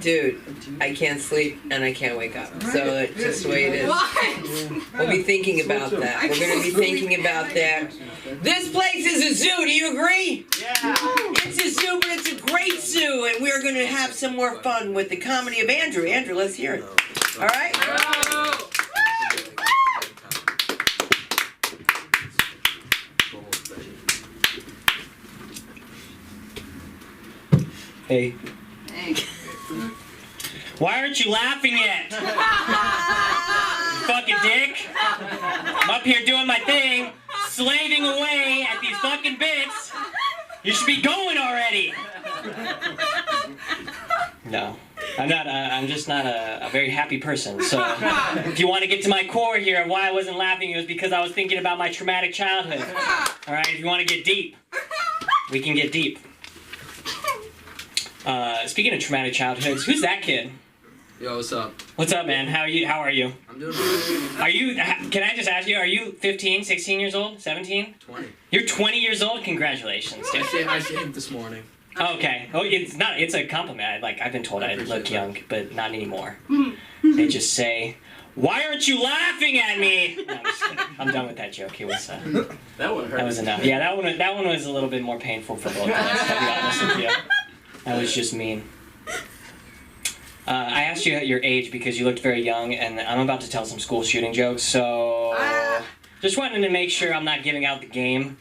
dude, I can't sleep and I can't wake up. So that's just the way it is. What? We'll be thinking about that. We're gonna be thinking about that. This place is a zoo, do you agree? Yeah. It's a zoo, but it's a great zoo, and we're gonna have some more fun with the comedy of Andrew. Andrew, let's hear it. All right? Hey. Hey. Why aren't you laughing yet? You fucking dick. I'm up here doing my thing, slaving away at these fucking bits. You should be going already. No, I'm not. I'm just not a very happy person. So, if you want to get to my core here of why I wasn't laughing, it was because I was thinking about my traumatic childhood. All right, if you want to get deep, we can get deep. Speaking of traumatic childhoods, who's that kid? Yo, what's up? What's up, man? How are you? I'm doing alright. Are you? Can I just ask you? Are you 15, 16 years old, 17? 20. You're 20 years old. Congratulations, dude. I shaved this morning. Okay. Oh, it's not. It's a compliment. I've been told I look young, but not anymore. They just say, "Why aren't you laughing at me?" No, I'm just kidding. I'm done with that joke. It was. That one hurt. That was enough. Yeah, that one was a little bit more painful for both of us. To be honest with you. That was just mean. I asked you your age because you looked very young, and I'm about to tell some school shooting jokes, so just wanted to make sure I'm not giving out the game.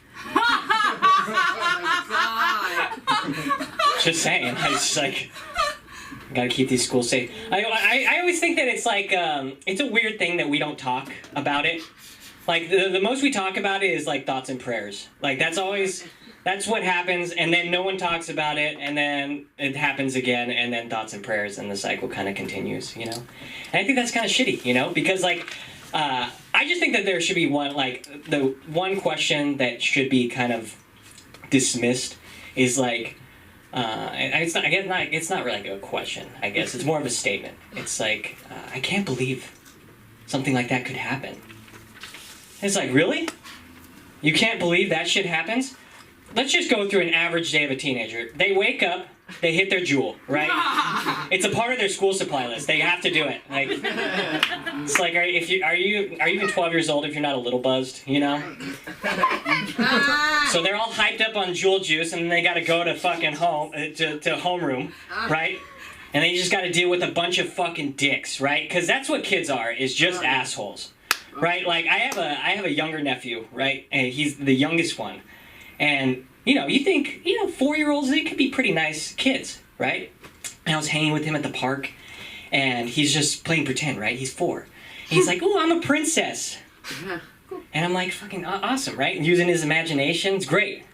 Just saying. I just gotta keep these schools safe. I always think that it's it's a weird thing that we don't talk about it. Like the most we talk about it is like thoughts and prayers. Like that's what happens, and then no one talks about it, and then it happens again, and then thoughts and prayers, and the cycle kind of continues, And I think that's kind of shitty, because I just think that there should be the one question that should be kind of dismissed is it's not really a question, I guess. It's more of a statement. It's I can't believe something like that could happen. It's really? You can't believe that shit happens? Let's just go through an average day of a teenager. They wake up, they hit their jewel, right? It's a part of their school supply list. They have to do it. Like, it's like, are you even 12 years old if you're not a little buzzed, you know? So they're all hyped up on Jewel juice, and then they got to go to fucking home to homeroom, right? And they just got to deal with a bunch of fucking dicks, right? Because that's what kids are, is just assholes, right? Like I have a younger nephew, right? And he's the youngest one, and you think 4-year-olds, they could be pretty nice kids, right? And I was hanging with him at the park, and he's just playing pretend, right? He's 4, and he's like, "Oh, I'm a princess," and I'm like, "Fucking awesome, right?" And using his imagination, it's great.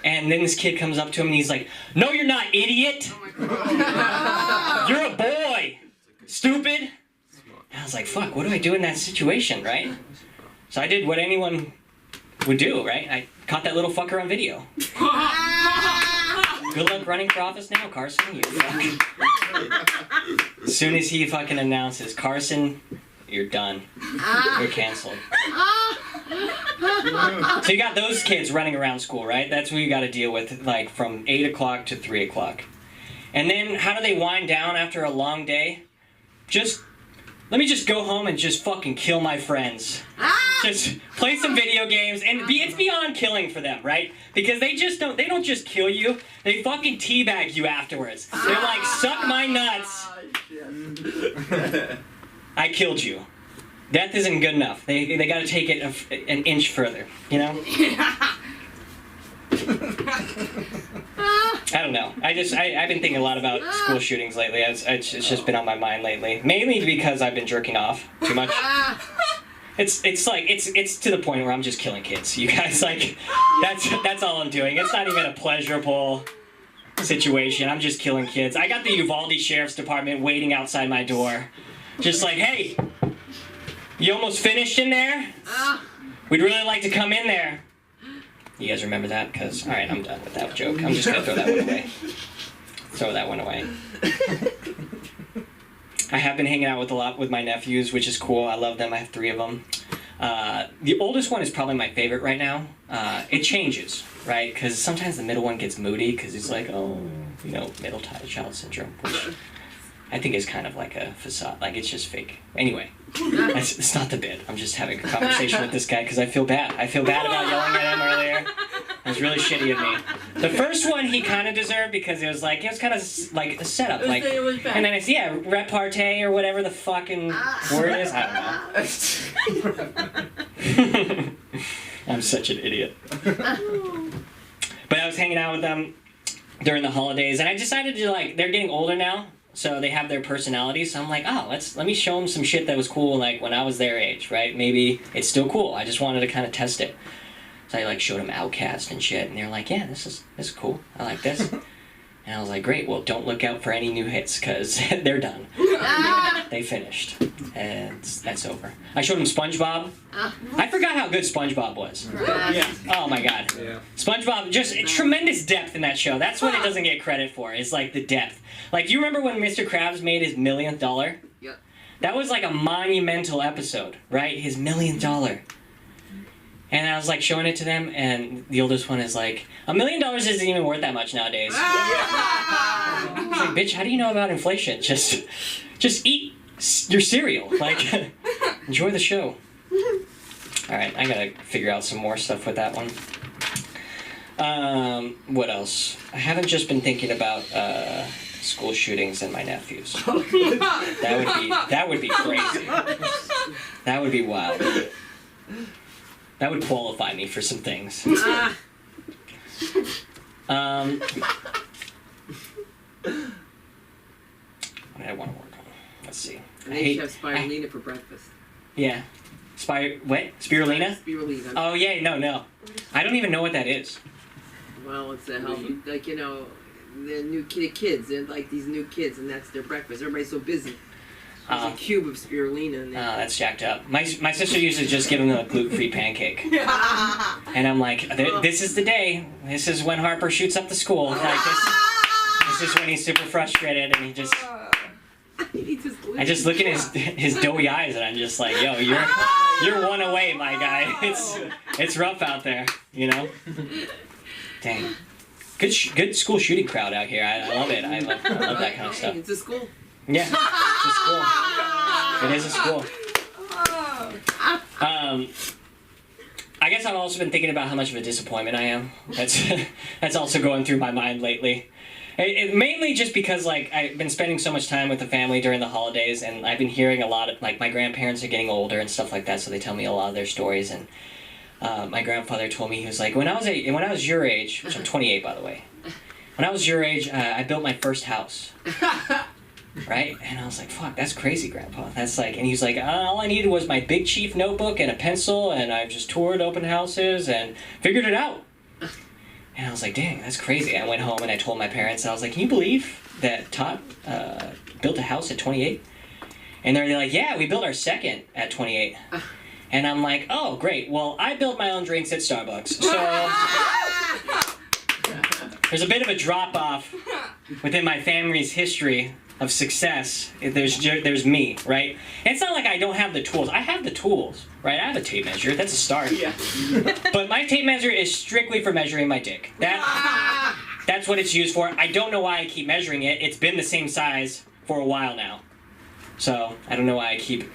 And then this kid comes up to him and he's like, "No, you're not, idiot! You're a boy! Stupid!" And I was like, fuck, what do I do in that situation, right? So I did what anyone would do, right? I caught that little fucker on video. Good luck running for office now, Carson. You fuck. As soon as he fucking announces, "Carson, you're done. You're canceled." So you got those kids running around school, right? That's what you got to deal with, like from 8 o'clock to 3 o'clock. And then how do they wind down after a long day? Let me just go home and just fucking kill my friends. Just play some video games, and it's beyond killing for them, right? Because they don't just kill you, they fucking teabag you afterwards. They're like, "Suck my nuts. I killed you." Death isn't good enough. They got to take it an inch further, you know? I don't know. I've been thinking a lot about school shootings lately. It's just been on my mind lately. Mainly because I've been jerking off too much. It's to the point where I'm just killing kids. You guys, like, that's all I'm doing. It's not even a pleasurable situation. I'm just killing kids. I got the Uvalde Sheriff's Department waiting outside my door. Just like, "Hey, you almost finished in there? We'd really like to come in there." You guys remember that? Because, alright, I'm done with that joke. I'm just going to throw that one away. Throw that one away. I have been hanging out with my nephews, which is cool. I love them. I have 3 of them. The oldest one is probably my favorite right now. It changes, right? Because sometimes the middle one gets moody because he's like, middle child syndrome, which I think is kind of like a facade. Like, it's just fake. Anyway, it's not the bit. I'm just having a conversation with this guy because I feel bad. I feel bad about yelling at him earlier. It was really shitty of me. The first one he kind of deserved because it was kind of like a setup. Like, and then repartee or whatever the fucking word is. I don't know. I'm such an idiot. But I was hanging out with them during the holidays, and I decided to, like, they're getting older now. So they have their personalities. So I'm like, let me show them some shit that was cool, like when I was their age, right? Maybe it's still cool. I just wanted to kind of test it. So I showed them Outcast and shit, and they're like, "Yeah, this is cool. I like this." And I was like, "Great. Well, don't look out for any new hits because they're done. They finished, and that's over." I showed them SpongeBob. I forgot how good SpongeBob was. Yeah. Oh my god. Yeah. SpongeBob, just tremendous depth in that show. That's what it doesn't get credit for. Is like the depth. Like, do you remember when Mr. Krabs made his $1 millionth? Yep. That was like a monumental episode, right? His $1 millionth. And I was like showing it to them, and the oldest one is like, $1 million isn't even worth that much nowadays. I was like, "Bitch, how do you know about inflation? Just eat your cereal. Like, enjoy the show." All right, I gotta figure out some more stuff with that one. What else? I haven't just been thinking about school shootings and my nephews. That would be crazy. That would be wild. That would qualify me for some things. What do I want to work on? Let's see. I used to have spirulina for breakfast. Yeah. Spirulina? Spirulina. Oh, yeah, no. I don't even know what that is. Well, it's a healthy, like, the new kids. They're like these new kids, and that's their breakfast. Everybody's so busy. There's a cube of spirulina in there. Oh, that's jacked up. My sister used to just give them a gluten-free pancake. And I'm like, this is the day. This is when Harper shoots up the school. Like, this is when he's super frustrated, and he just... I just look at his doughy eyes, and I'm just like, "Yo, you're one away, my guy. It's rough out there, you know." Dang. good school shooting crowd out here. I love it. I love that kind of stuff. It's a school. Yeah, it's a school. It is a school. I guess I've also been thinking about how much of a disappointment I am. That's also going through my mind lately. Mainly just because like I've been spending so much time with the family during the holidays, and I've been hearing a lot of like my grandparents are getting older and stuff like that, so they tell me a lot of their stories. And my grandfather told me, he was like, when I was your age, which I'm 28 by the way, when I was your age, I built my first house. Right? And I was like, fuck, that's crazy, Grandpa. That's like, and he's like, all I needed was my Big Chief notebook and a pencil, and I've just toured open houses and figured it out. And I was like, dang, that's crazy. I went home and I told my parents, I was like, can you believe that Todd built a house at 28? And they're like, yeah, we built our second at 28. And I'm like, oh, great. Well, I built my own drinks at Starbucks. So there's a bit of a drop-off within my family's history of success. There's me, right? And it's not like I don't have the tools. I have the tools, right? I have a tape measure. That's a start. Yeah. But my tape measure is strictly for measuring my dick. That's what it's used for. I don't know why I keep measuring it. It's been the same size for a while now. So I don't know why I keep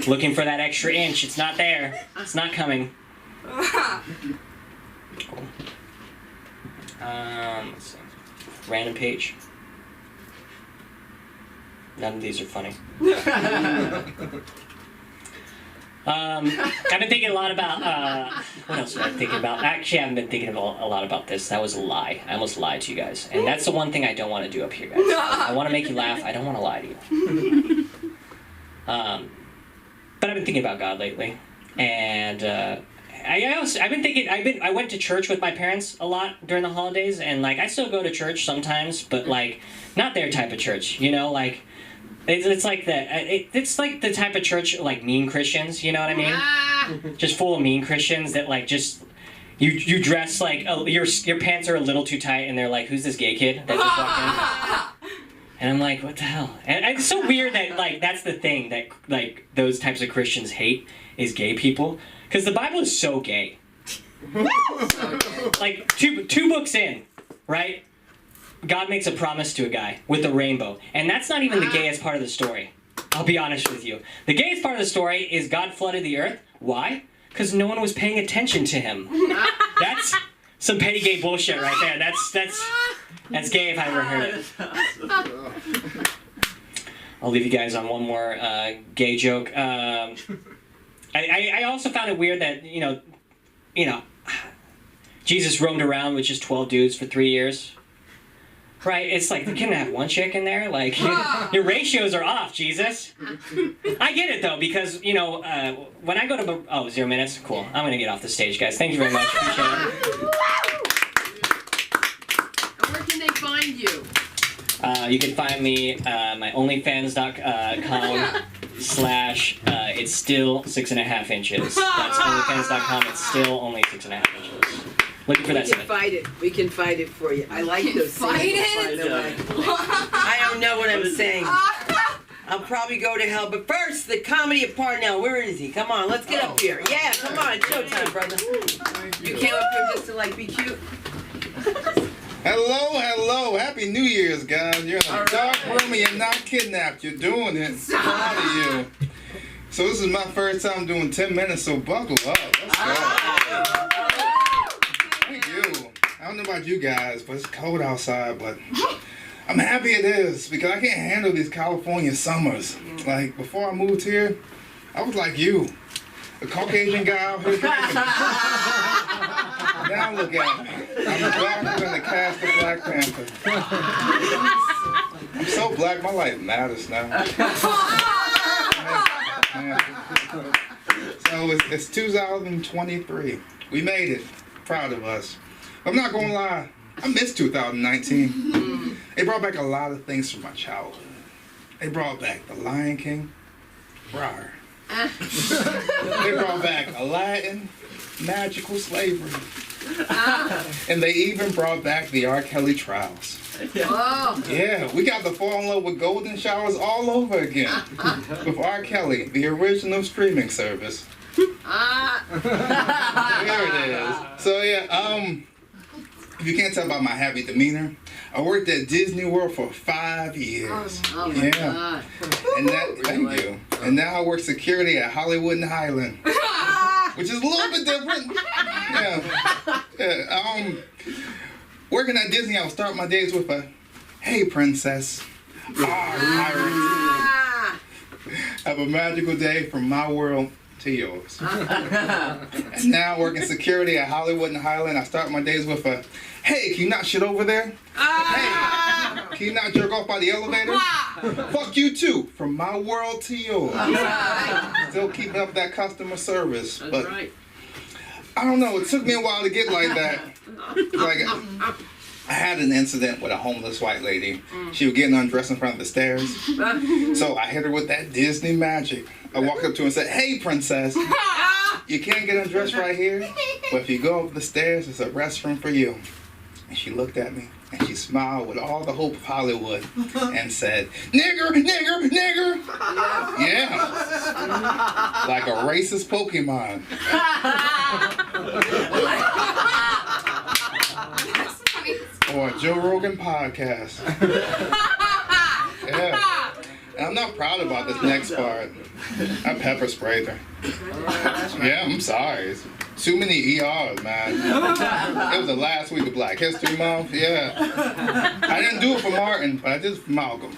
looking for that extra inch. It's not there. It's not coming. Cool. Let's see. Random page. None of these are funny. I've been thinking a lot about, what else have I been thinking about? Actually, I haven't been thinking a lot about this. That was a lie. I almost lied to you guys. And that's the one thing I don't want to do up here, guys. I want to make you laugh. I don't want to lie to you. But I've been thinking about God lately. And I've been thinking, I went to church with my parents a lot during the holidays. And, like, I still go to church sometimes, but, like, not their type of church, you know? Like, it's like the type of church like Mean Christians, you know what I mean? Just full of mean Christians that like just you dress like your pants are a little too tight, and they're like, who's this gay kid that just walked in? And I'm like, what the hell? And it's so weird that like that's the thing that like those types of Christians hate is gay people, because the Bible is so gay. Like two books in, right? God makes a promise to a guy with a rainbow. And that's not even the gayest part of the story. I'll be honest with you. The gayest part of the story is God flooded the earth. Why? Because no one was paying attention to him. That's some petty gay bullshit right there. That's gay if I ever heard it. I'll leave you guys on one more gay joke. I also found it weird that, you know, Jesus roamed around with just 12 dudes for 3 years. Right, it's like, you couldn't have one chick in there? Like, your ratios are off, Jesus. I get it, though, because, you know, when I go to... 0 minutes? Cool. I'm going to get off the stage, guys. Thank you very much. Appreciate it. Where can they find you? You can find me, my onlyfans.com / it's still 6.5 inches. That's onlyfans.com. It's still only 6.5 inches. Looking for that. We can fight it. We can fight it for you. I like those fight things. it? I don't know what I'm saying. I'll probably go to hell, but first, the comedy of Parnell. Where is he? Come on, let's get up here. Yeah, come on, it's showtime, brother. You came up here just to like be cute. Hello. Happy New Year's, guys. You're in a dark room and you're not kidnapped. You're doing it. Proud of you. So this is my first time doing 10 minutes, so buckle up. Let's go. Thank you. I don't know about you guys, but it's cold outside, but I'm happy it is because I can't handle these California summers. Like, before I moved here, I was like you. A Caucasian guy out here drinking. Now look at me. I'm blacker than the cast of Black Panther. I'm so black, my life matters now. So it's 2023. We made it. Proud of us. I'm not gonna lie, I miss 2019. They brought back a lot of things from my childhood. They brought back The Lion King. Rawr. They brought back Aladdin, magical slavery. And they even brought back the R. Kelly trials. Yeah, we got to fall in love with golden showers all over again. With R. Kelly, the original streaming service. There it is. So yeah, if you can't tell by my happy demeanor, I worked at Disney World for 5 years. Oh my God. And that, thank you. And now I work security at Hollywood and Highland, which is a little bit different. Yeah. Working at Disney, I'll start my days with a, "Hey, princess." Pirates. Have a magical day from my world to yours. And now working security at Hollywood and Highland, I start my days with a, "Hey, can you not shit over there? Hey, can you not jerk off by the elevator? Fuck you too, from my world to yours." Still keeping up that customer service, but I don't know. It took me a while to get like that. Like, I had an incident with a homeless white lady. She was getting undressed in front of the stairs. So I hit her with that Disney magic. I walked up to her and said, "Hey, princess, you can't get undressed right here, but if you go up the stairs, there's a restroom for you." And she looked at me and she smiled with all the hope of Hollywood and said, "Nigger, nigger, nigger." Yeah. Like a racist Pokemon. Or a Joe Rogan podcast. Yeah. And I'm not proud about this next part. I pepper sprayed her. Yeah, I'm sorry. It's too many ERs, man. It was the last week of Black History Month. Yeah. I didn't do it for Martin, but I did it for Malcolm.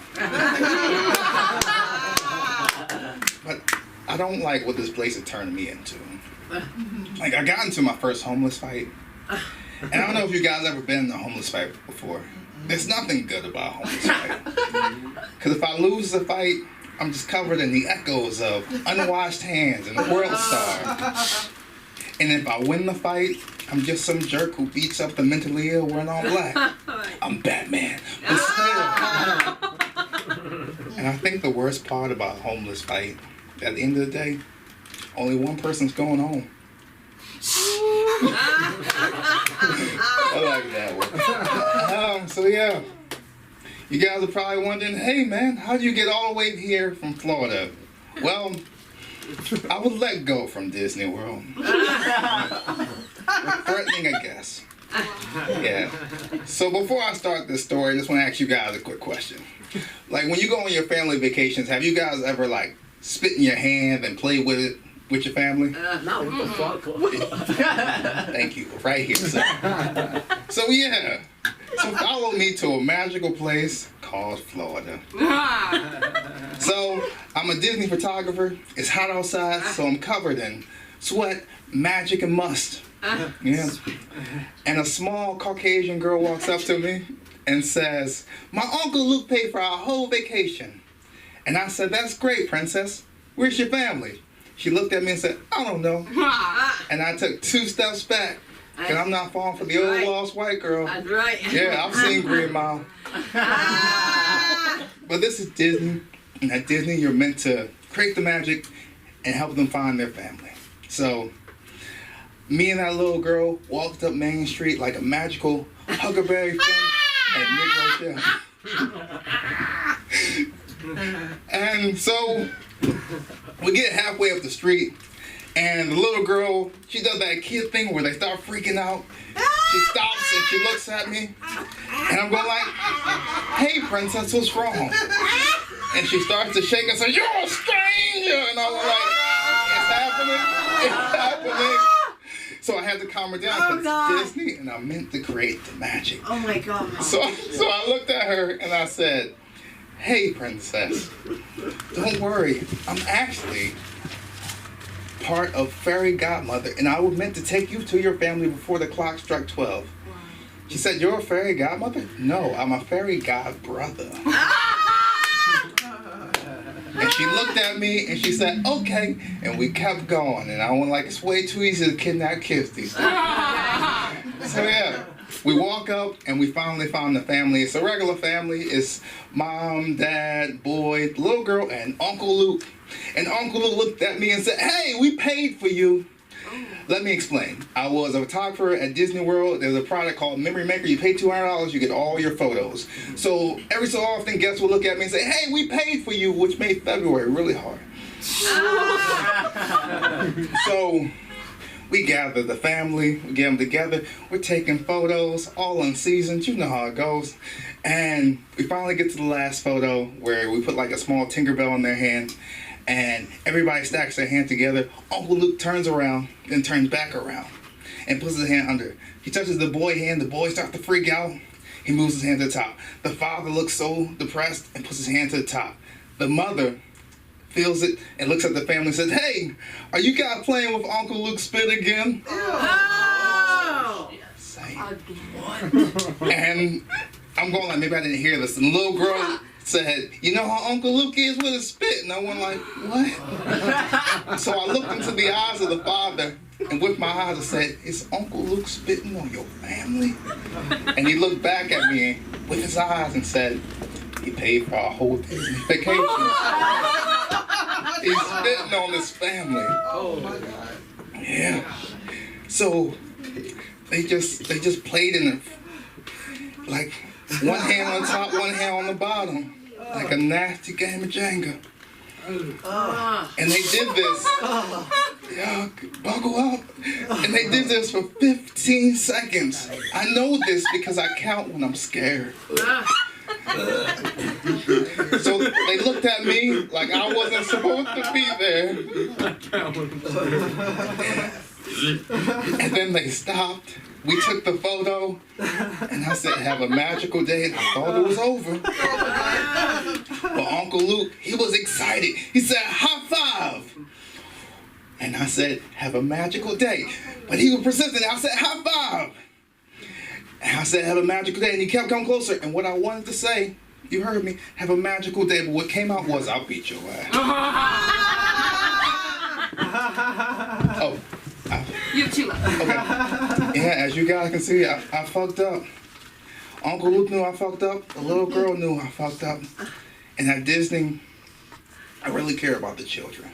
But I don't like what this place is turning me into. Like, I got into my first homeless fight. And I don't know if you guys ever been in a homeless fight before. There's nothing good about a homeless fight. Because if I lose the fight, I'm just covered in the echoes of unwashed hands and a world star. And if I win the fight, I'm just some jerk who beats up the mentally ill wearing all black. I'm Batman. But still. And I think the worst part about a homeless fight, at the end of the day, only one person's going home. I like that one. So yeah, you guys are probably wondering, "Hey man, how'd you get all the way here from Florida?" Well, I was let go from Disney World. Threatening, I guess. Yeah. So before I start this story, I just want to ask you guys a quick question. Like, when you go on your family vacations, have you guys ever like spit in your hand and play with it with your family? No, what the fuck? Thank you. Right here. So yeah. So follow me to a magical place called Florida. So I'm a Disney photographer. It's hot outside, so I'm covered in sweat, magic, and must. Yeah. And a small Caucasian girl walks up to me and says, "My Uncle Luke paid for our whole vacation." And I said, "That's great, princess. Where's your family?" She looked at me and said, "I don't know." And I took 2 steps back. And I'm not falling for the old lost white girl. That's right. Yeah, I've seen Green Mile. But this is Disney. And at Disney, you're meant to create the magic and help them find their family. So, me and that little girl walked up Main Street like a magical Huckleberry Finn at Nick Rochelle. And so, we get halfway up the street. And the little girl, she does that kid thing where they start freaking out. She stops and she looks at me. And I'm going like, "Hey, princess, what's wrong?" And she starts to shake and says, "You're a stranger." And I was like, "It's happening. It's happening." So I had to calm her down because it's Disney and I meant to create the magic. Oh my God. So I looked at her and I said, "Hey, princess, don't worry. I'm actually part of Fairy Godmother, and I was meant to take you to your family before the clock struck 12. She said, "You're a Fairy Godmother?" "No, I'm a Fairy Godbrother." And she looked at me and she said, "Okay," and we kept going. And I went like, it's way too easy to kidnap kids these days. So yeah, we walk up and we finally found the family. It's a regular family. It's mom, dad, boy, little girl, and Uncle Luke. And Uncle Luke looked at me and said, "Hey, we paid for you." Let me explain. I was a photographer at Disney World. There's a product called Memory Maker. You pay $200, you get all your photos. So every so often, guests will look at me and say, "Hey, we paid for you," which made February really hard. So we gather the family, we get them together, we're taking photos, all unseasoned, you know how it goes. And we finally get to the last photo where we put like a small Tinkerbell in their hand, and everybody stacks their hand together. Uncle Luke turns around, then turns back around, and puts his hand under. He touches the boy hand, the boy starts to freak out. He moves his hand to the top. The father looks so depressed and puts his hand to the top. The mother feels it and looks at the family and says, "Hey, are you guys playing with Uncle Luke's spit again?" Oh! And I'm going like, maybe I didn't hear this. And the little girl said, "You know how Uncle Luke is with his spit?" And I went like, "What?" So I looked into the eyes of the father, and with my eyes I said, "Is Uncle Luke spitting on your family?" And he looked back at me with his eyes and said, "He paid for our whole Disney vacation. He's spitting on his family." Oh my God. Yeah. So they just played in it, like one hand on top, one hand on the bottom, like a nasty game of Jenga. And they did this. Yeah, buckle up. And they did this for 15 seconds. I know this because I count when I'm scared. So they looked at me like I wasn't supposed to be there. And then they stopped. We took the photo, and I said, "Have a magical day," and I thought it was over. But Uncle Luke, he was excited. He said, "High five." And I said, "Have a magical day." But he was persistent. I said, "High five." And I said, "Have a magical day." And he kept coming closer. And what I wanted to say, you heard me, "Have a magical day." But what came out was, "I'll beat your ass." Oh. You have 2 left. Okay. Yeah, as you guys can see, I fucked up. Uncle Luke knew I fucked up. The little girl knew I fucked up. And at Disney, I really care about the children.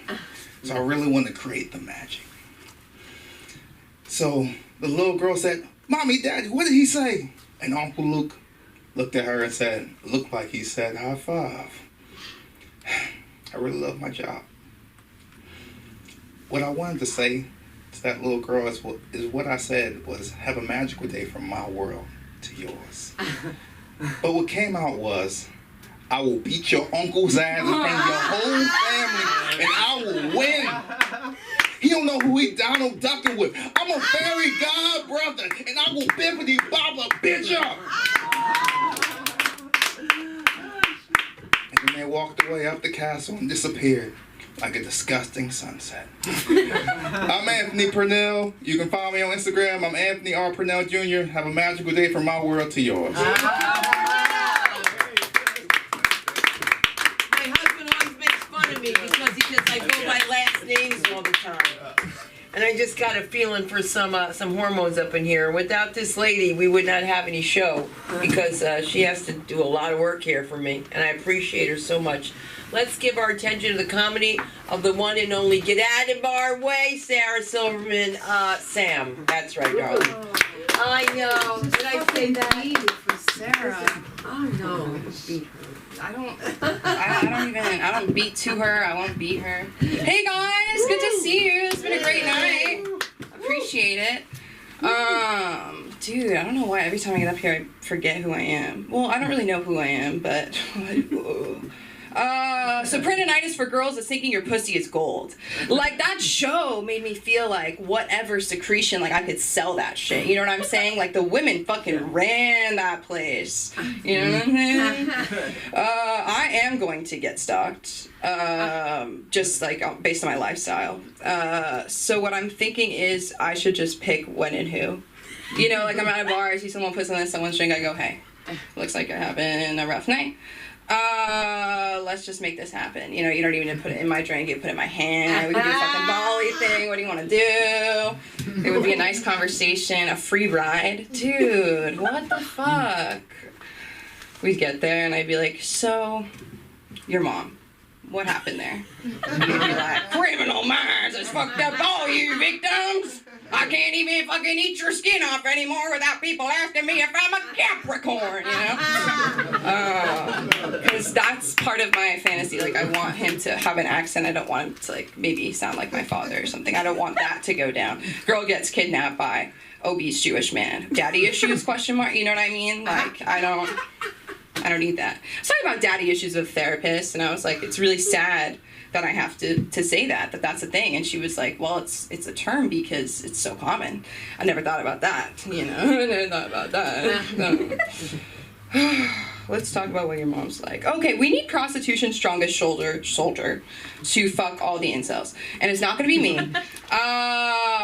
So I really want to create the magic. So the little girl said, "Mommy, Daddy, what did he say?" And Uncle Luke looked at her and said, "Looked like he said high five." I really love my job. What I wanted to say to that little girl is what I said was, "Have a magical day from my world to yours." But what came out was, "I will beat your uncle's ass in front of your whole family, and I will win." He don't know who he Donald ducking with. I'm a fairy god brother, and I will bippity bop a bitch up. And then they walked away up the castle and disappeared like a disgusting sunset. I'm Anthony Purnell. You can follow me on Instagram. I'm Anthony R. Purnell Jr. Have a magical day from my world to yours. My husband always makes fun of me because he says I go by last names all the time. And I just got a feeling for some hormones up in here. Without this lady, we would not have any show because she has to do a lot of work here for me, and I appreciate her so much. Let's give our attention to the comedy of the one and only, get out of our way, Sarah Silverman, Sam. That's right, darling. I know. Did I say that? For Sarah. Oh no. I don't beat to her. I won't beat her. Hey guys, good to see you. It's been a great night. Appreciate it. Dude, I don't know why every time I get up here I forget who I am. Well, I don't really know who I am, but so Printinitis for girls is thinking your pussy is gold. Like, that show made me feel like whatever secretion, like I could sell that shit. You know what I'm saying? Like, the women fucking ran that place. You know what I'm saying? I am going to get stalked. Just like based on my lifestyle. So what I'm thinking is I should just pick when and who. You know, like I'm at a bar, I see someone put something in someone's drink, I go, "Hey, looks like you're having a rough night. Let's just make this happen." You know, you don't even need to put it in my drink, you put it in my hand. We can do a fucking volley thing. What do you want to do? It would be a nice conversation, a free ride. Dude, what the fuck? We'd get there and I'd be like, "So, your mom, what happened there?" You'd be like, "Criminal minds has fucked up all you victims. I can't even fucking eat your skin off anymore without people asking me if I'm a Capricorn, you know? Because that's part of my fantasy. Like, I want him to have an accent. I don't want him to, like, maybe sound like my father or something. I don't want that to go down. Girl gets kidnapped by obese Jewish man. Daddy issues, question mark, you know what I mean? Like, I don't need that. I was talking about daddy issues with a therapist, and I was like, it's really sad that I have to say that's a thing. And she was like, well, it's a term because it's so common. I never thought about that, you know? I never thought about that. Let's talk about what your mom's like. Okay, we need prostitution's strongest soldier to fuck all the incels. And it's not going to be me,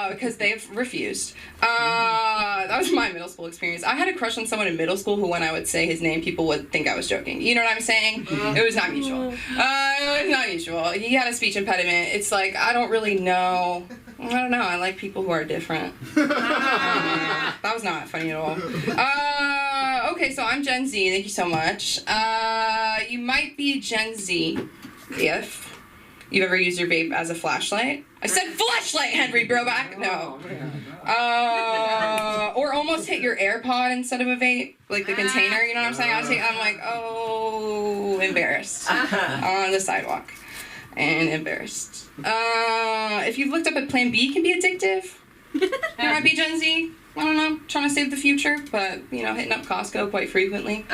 because they've refused. That was my middle school experience. I had a crush on someone in middle school who, when I would say his name, people would think I was joking. You know what I'm saying? It was not mutual. It was not mutual. He had a speech impediment. It's like, I don't really know. I don't know. I like people who are different. That was not funny at all. Okay, so I'm Gen Z. Thank you so much. You might be Gen Z if you've ever used your vape as a flashlight. I said flashlight, Henry Broback. No. Or almost hit your AirPod instead of a vape, like the container. You know what I'm saying? I'm like, oh, embarrassed on the sidewalk, and embarrassed. If you've looked up at Plan B, can be addictive. You might be Gen Z. I don't know, trying to save the future, but, you know, hitting up Costco quite frequently.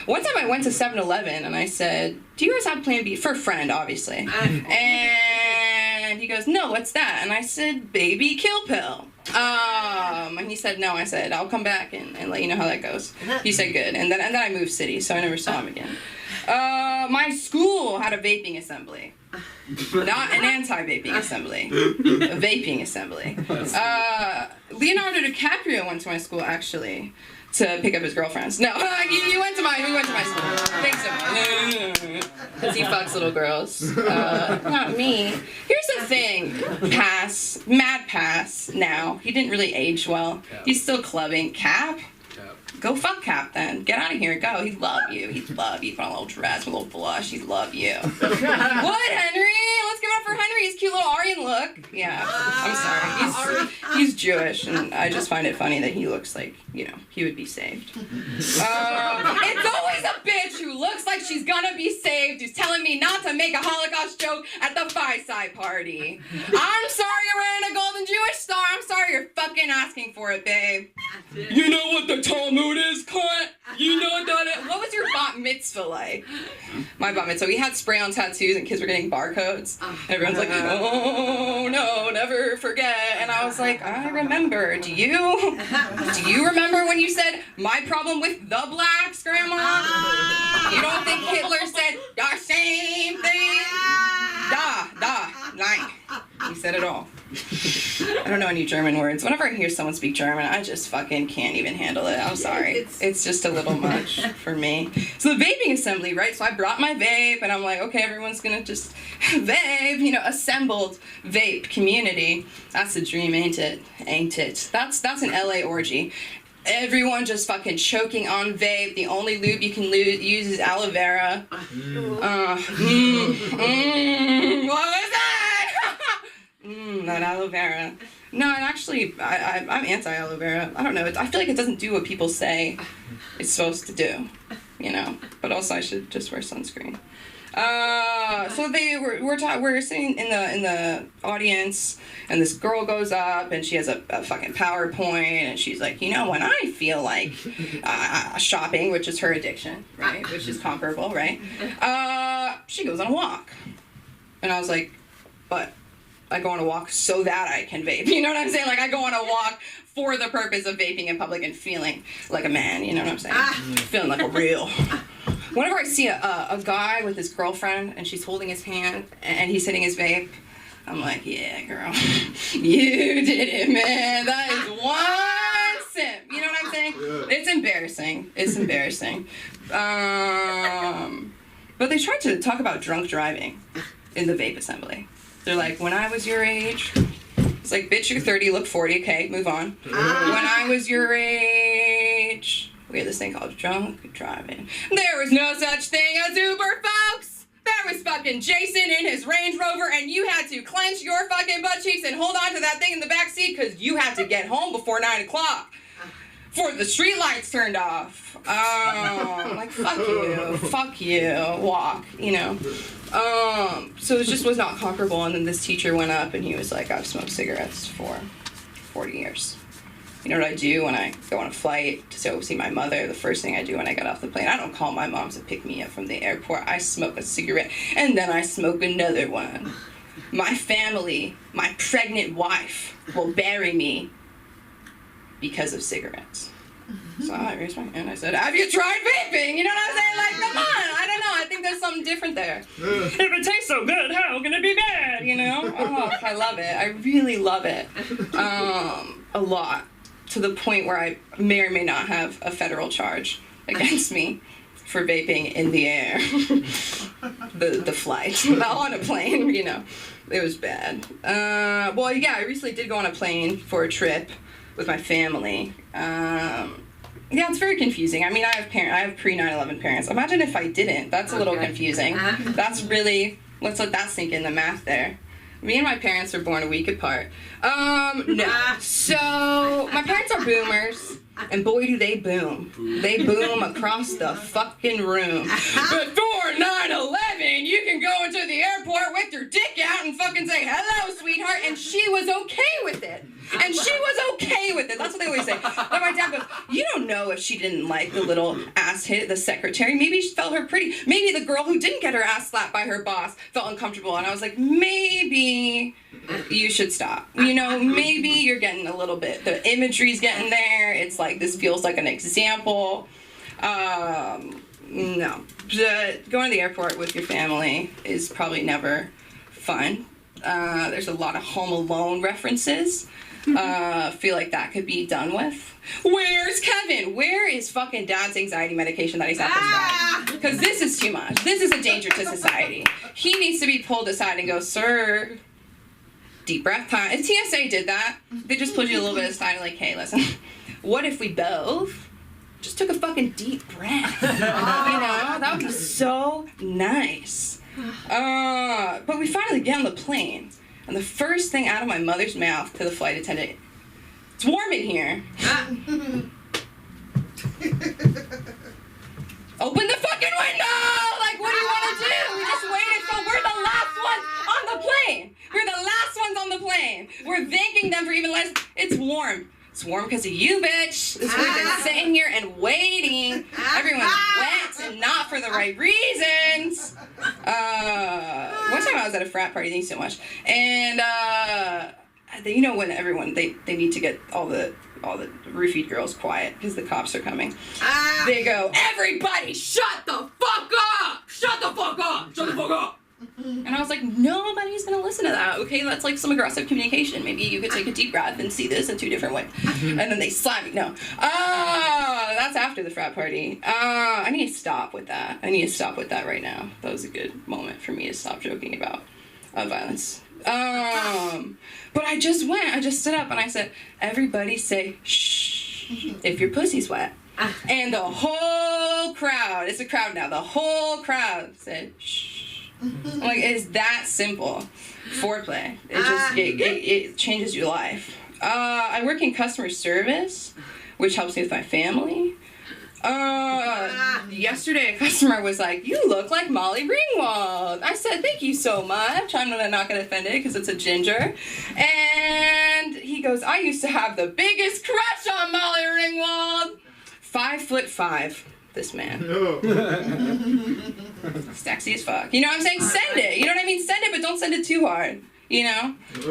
One time I went to 7-Eleven and I said, do you guys have Plan B? For a friend, obviously. And he goes, no, what's that? And I said, baby kill pill. And he said, no. I said, I'll come back and let you know how that goes. He said, good. And then I moved cities, so I never saw him again. My school had a vaping assembly. Not an anti-vaping assembly. A vaping assembly. Leonardo DiCaprio went to my school, actually, to pick up his girlfriends. No, he went to my school. Thanks so much. Because he fucks little girls. Not me. Here's the thing. Mad pass now. He didn't really age well. He's still clubbing. Cap? Go fuck Cap then. Get out of here. Go. He'd love you. He'd love you. Put on a little dress with a little blush. He'd love you. What, Henry? Let's give it up for Henry. His cute little Aryan look. Yeah. I'm sorry. He's Jewish, and I just find it funny that he looks like, you know, he would be saved. It's always a bitch who looks like she's gonna be saved who's telling me not to make a Holocaust joke at the Phi-Psi party. I'm sorry you're wearing a golden Jewish star. I'm sorry you're fucking asking for it, babe. You know what the Talmud is, cunt? You know what that is? What was your bat mitzvah like? My bat mitzvah, we had spray-on tattoos and kids were getting barcodes. And everyone's like, oh no, never forget. And I was like, I remember. Do you remember when you said, my problem with the blacks, Grandma? You don't think Hitler said the same thing? Nein. He said it all. I don't know any German words. Whenever I hear someone speak German, I just fucking can't even handle it. I'm sorry. It's just a little much for me. So the vaping assembly, right? So I brought my vape, and I'm like, okay, everyone's gonna just vape, you know, assembled vape community. That's the dream, ain't it? Ain't it? That's an LA orgy. Everyone just fucking choking on vape. The only lube you can use is aloe vera. What was that? That aloe vera. No, and actually, I'm anti-aloe vera. I don't know. I feel like it doesn't do what people say it's supposed to do, you know. But also, I should just wear sunscreen. So we're sitting in the audience, and this girl goes up, and she has a fucking PowerPoint, and she's like, you know, when I feel like shopping, which is her addiction, right, which is comparable, right, she goes on a walk, and I was like, but I go on a walk so that I can vape, you know what I'm saying? Like, I go on a walk for the purpose of vaping in public and feeling like a man, you know what I'm saying? Feeling like a real. Whenever I see a guy with his girlfriend and she's holding his hand and he's hitting his vape, I'm like, yeah, girl, you did it, man. That is one sip. You know what I'm saying? It's embarrassing. It's embarrassing. But they tried to talk about drunk driving in the vape assembly. They're like, when I was your age, it's like, bitch, you're 30, look 40, okay, move on. When I was your age, we had this thing called drunk driving. There was no such thing as Uber, folks! There was fucking Jason in his Range Rover, and you had to clench your fucking butt cheeks and hold on to that thing in the back seat because you had to get home before 9 o'clock. Before the street lights turned off. Like, fuck you, walk, you know. So it just was not comparable, and then this teacher went up and he was like, I've smoked cigarettes for 40 years. You know what I do when I go on a flight to go see my mother? The first thing I do when I get off the plane, I don't call my mom to pick me up from the airport. I smoke a cigarette, and then I smoke another one. My family, my pregnant wife, will bury me because of cigarettes. So I raised my hand. I said, have you tried vaping? You know what I'm saying? Like, come on. I don't know. I think there's something different there. If it tastes so good, how can it be bad? You know? Oh, I love it. I really love it. A lot. To the point where I may or may not have a federal charge against me for vaping in the air. the flight. On a plane, you know. It was bad. Well, yeah, I recently did go on a plane for a trip with my family. Yeah, it's very confusing. I mean, I have pre-9/11 parents. Imagine if I didn't. That's a little confusing. That's really, let's let that sink in, the math there. Me and my parents were born a week apart. No. So, my parents are boomers, and boy do they boom. They boom across the fucking room. Before 9/11, you can go into the airport with your dick out and fucking say, hello, sweetheart, and she was okay with it. And she was okay with it. That's what they always say. But my dad goes, you don't know if she didn't like the little ass hit, the secretary. Maybe she felt her pretty. Maybe the girl who didn't get her ass slapped by her boss felt uncomfortable. And I was like, maybe you should stop. You know, maybe you're getting a little bit. The imagery's getting there. It's like, this feels like an example. No. Going to the airport with your family is probably never fun. There's a lot of Home Alone references. Feel like that could be done with. Where's Kevin? Where is fucking dad's anxiety medication that he's not prescribed? Because this is too much. This is a danger to society. He needs to be pulled aside and go, sir, deep breath time. If TSA did that, they just pulled you a little bit aside and like, hey, listen, what if we both just took a fucking deep breath? You know, that would be so nice. But we finally get on the plane. And the first thing out of my mother's mouth to the flight attendant, it's warm in here. Open the fucking window! Like, what do you want to do? We just waited for, we're the last ones on the plane. We're the last ones on the plane. We're thanking them for even less. It's warm. It's warm because of you, bitch. We've been sitting here and waiting. Everyone's wet and not for the right reasons. One time I was at a frat party, thank you so much. And you know when everyone they need to get all the roofied girls quiet because the cops are coming. They go, everybody shut the fuck up! Shut the fuck up! Shut the fuck up! And I was like, nobody's gonna listen to that. Okay, that's like some aggressive communication. Maybe you could take a deep breath and see this in two different ways. And then they slap me. No. That's after the frat party. I need to stop with that. I need to stop with that right now. That was a good moment for me to stop joking about violence. But I just stood up and I said, everybody say, shh, if your pussy's wet. And the whole crowd, it's a crowd now, the whole crowd said, shh. I'm like, it's that simple. Foreplay. It changes your life. I work in customer service, which helps me with my family. Yesterday a customer was like, you look like Molly Ringwald. I said, thank you so much. I'm not going to offend it because it's a ginger. And he goes, I used to have the biggest crush on Molly Ringwald. 5'5", this man. Sexy as fuck. You know what I'm saying? Send it. You know what I mean? Send it, but don't send it too hard. You know? It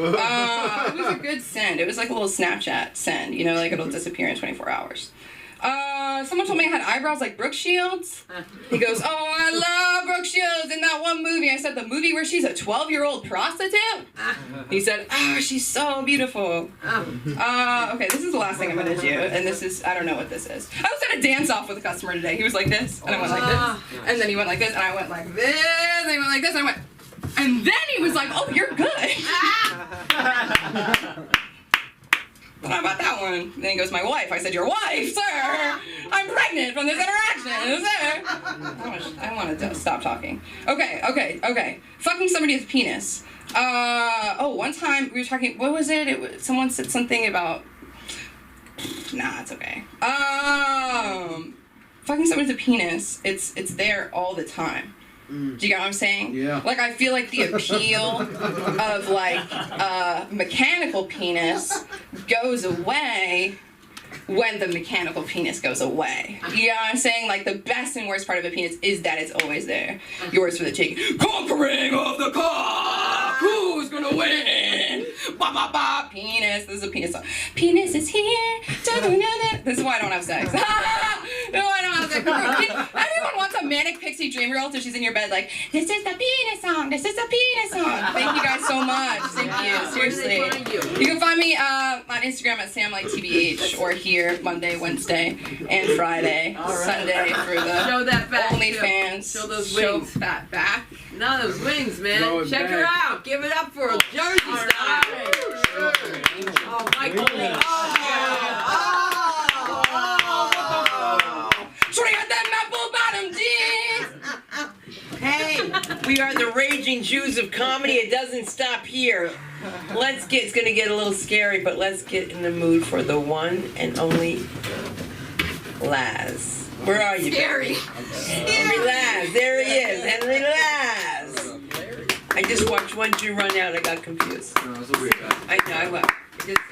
was a good send. It was like a little Snapchat send. You know, like it'll disappear in 24 hours. Someone told me I had eyebrows like Brooke Shields. He goes, oh, I love Brooke Shields in that one movie. I said, the movie where she's a 12-year-old prostitute? He said, oh, she's so beautiful. Okay, this is the last thing I'm going to do. And this is, I don't know what this is. I was at a dance-off with a customer today. He was like this, and I went like this. And then he went like this, and I went like this, and he went like this, and I went, and then he was like, oh, you're good. But how about that one? And then he goes, my wife. I said, your wife, sir? I'm pregnant from this interaction, sir. I want to stop talking. Okay. Fucking somebody with a penis. One time we were talking, what was it? Someone said something about, nah, it's okay. Fucking somebody with a penis, it's there all the time. Do you get what I'm saying? Yeah. Like, I feel like the appeal of, like, mechanical penis goes away when the mechanical penis goes away. You know what I'm saying? Like, the best and worst part of a penis is that it's always there. Yours for the taking. Conquering of the cock! Who's gonna win? Ba ba ba! Penis. This is a penis song. Penis is here. This is why I don't have sex. No, I don't have sex. Everyone wants a manic pixie dream girl till she's in your bed like, this is the penis song. This is the penis song. Thank you guys so much. Thank you. Seriously. You can find me on Instagram at SamLikeTBH or here Monday, Wednesday, and Friday. Sunday for the Show that back. OnlyFans. Show those wings. That back. No, those wings, Throw man. it Check her back. out. Give it up for Jersey style. Oh, Michael. Swing at that apple bottom jeans. Hey, we are the raging Jews of comedy. It doesn't stop here. It's gonna get a little scary, but let's get in the mood for the one and only Laz. Where are you? Scary. Henry Laz. There he is. Henry Laz. I just watched one Jew run out. I got confused. No, it's a weird guy. I know. I will.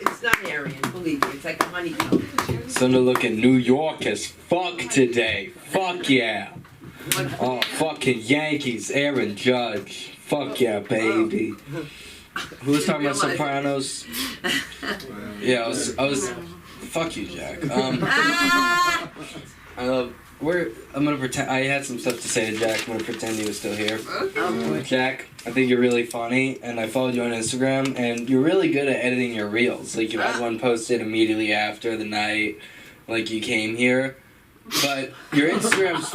It's not Aryan. Believe me. It's like a honeycomb. Sunday looking New York as fuck today. Fuck yeah. Oh, fucking Yankees, Aaron Judge. Fuck yeah, baby. Who was talking about Sopranos? Yeah, I was. Fuck you, Jack. I'm gonna pretend. I had some stuff to say to Jack. I'm gonna pretend he was still here. Jack, I think you're really funny, and I followed you on Instagram, and you're really good at editing your reels. Like, you had one posted immediately after the night, like, you came here. But your Instagram's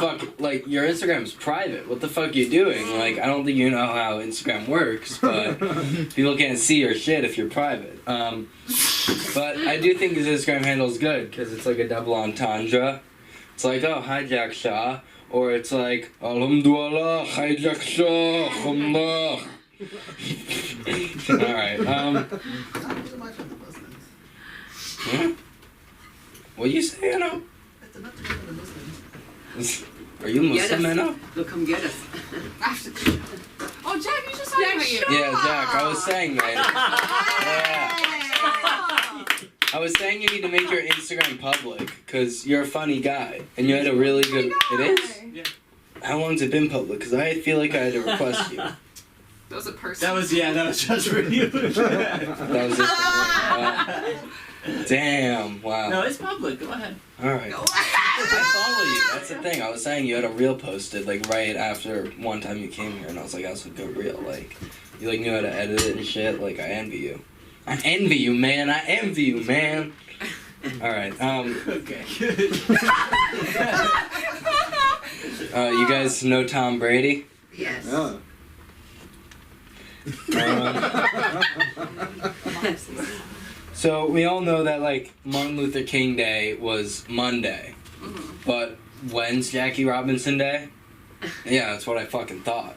private. What the fuck are you doing? Like, I don't think you know how Instagram works, but people can't see your shit if you're private. But I do think his Instagram handle is good, because it's like a double entendre. It's like, oh, hi, Jack Shaw. Or it's like, Alhamdulillah, hi, Jack Shaw, Alhamdulillah. Alright, what do you say, Anna? Are you Muslim, Anna? They'll come get us. Oh, Jack, you just talking about you. Yeah, Jack, I was saying that. Yeah. I was saying you need to make your Instagram public, because you're a funny guy, and you had a really good... It is? Yeah. How long's it been public? Because I feel like I had to request you. That was a person. That was just for you. That was it. Damn, wow. No, it's public. Go ahead. Alright. I follow you. That's the thing. I was saying you had a reel posted, like, right after one time you came here, and I was like, that's a good reel. Like, you, like, knew how to edit it and shit. Like, I envy you. I envy you, man. I envy you, man. Alright, Okay. you guys know Tom Brady? Yes. So we all know that, like, Martin Luther King Day was Monday, but when's Jackie Robinson Day? Yeah, that's what I fucking thought.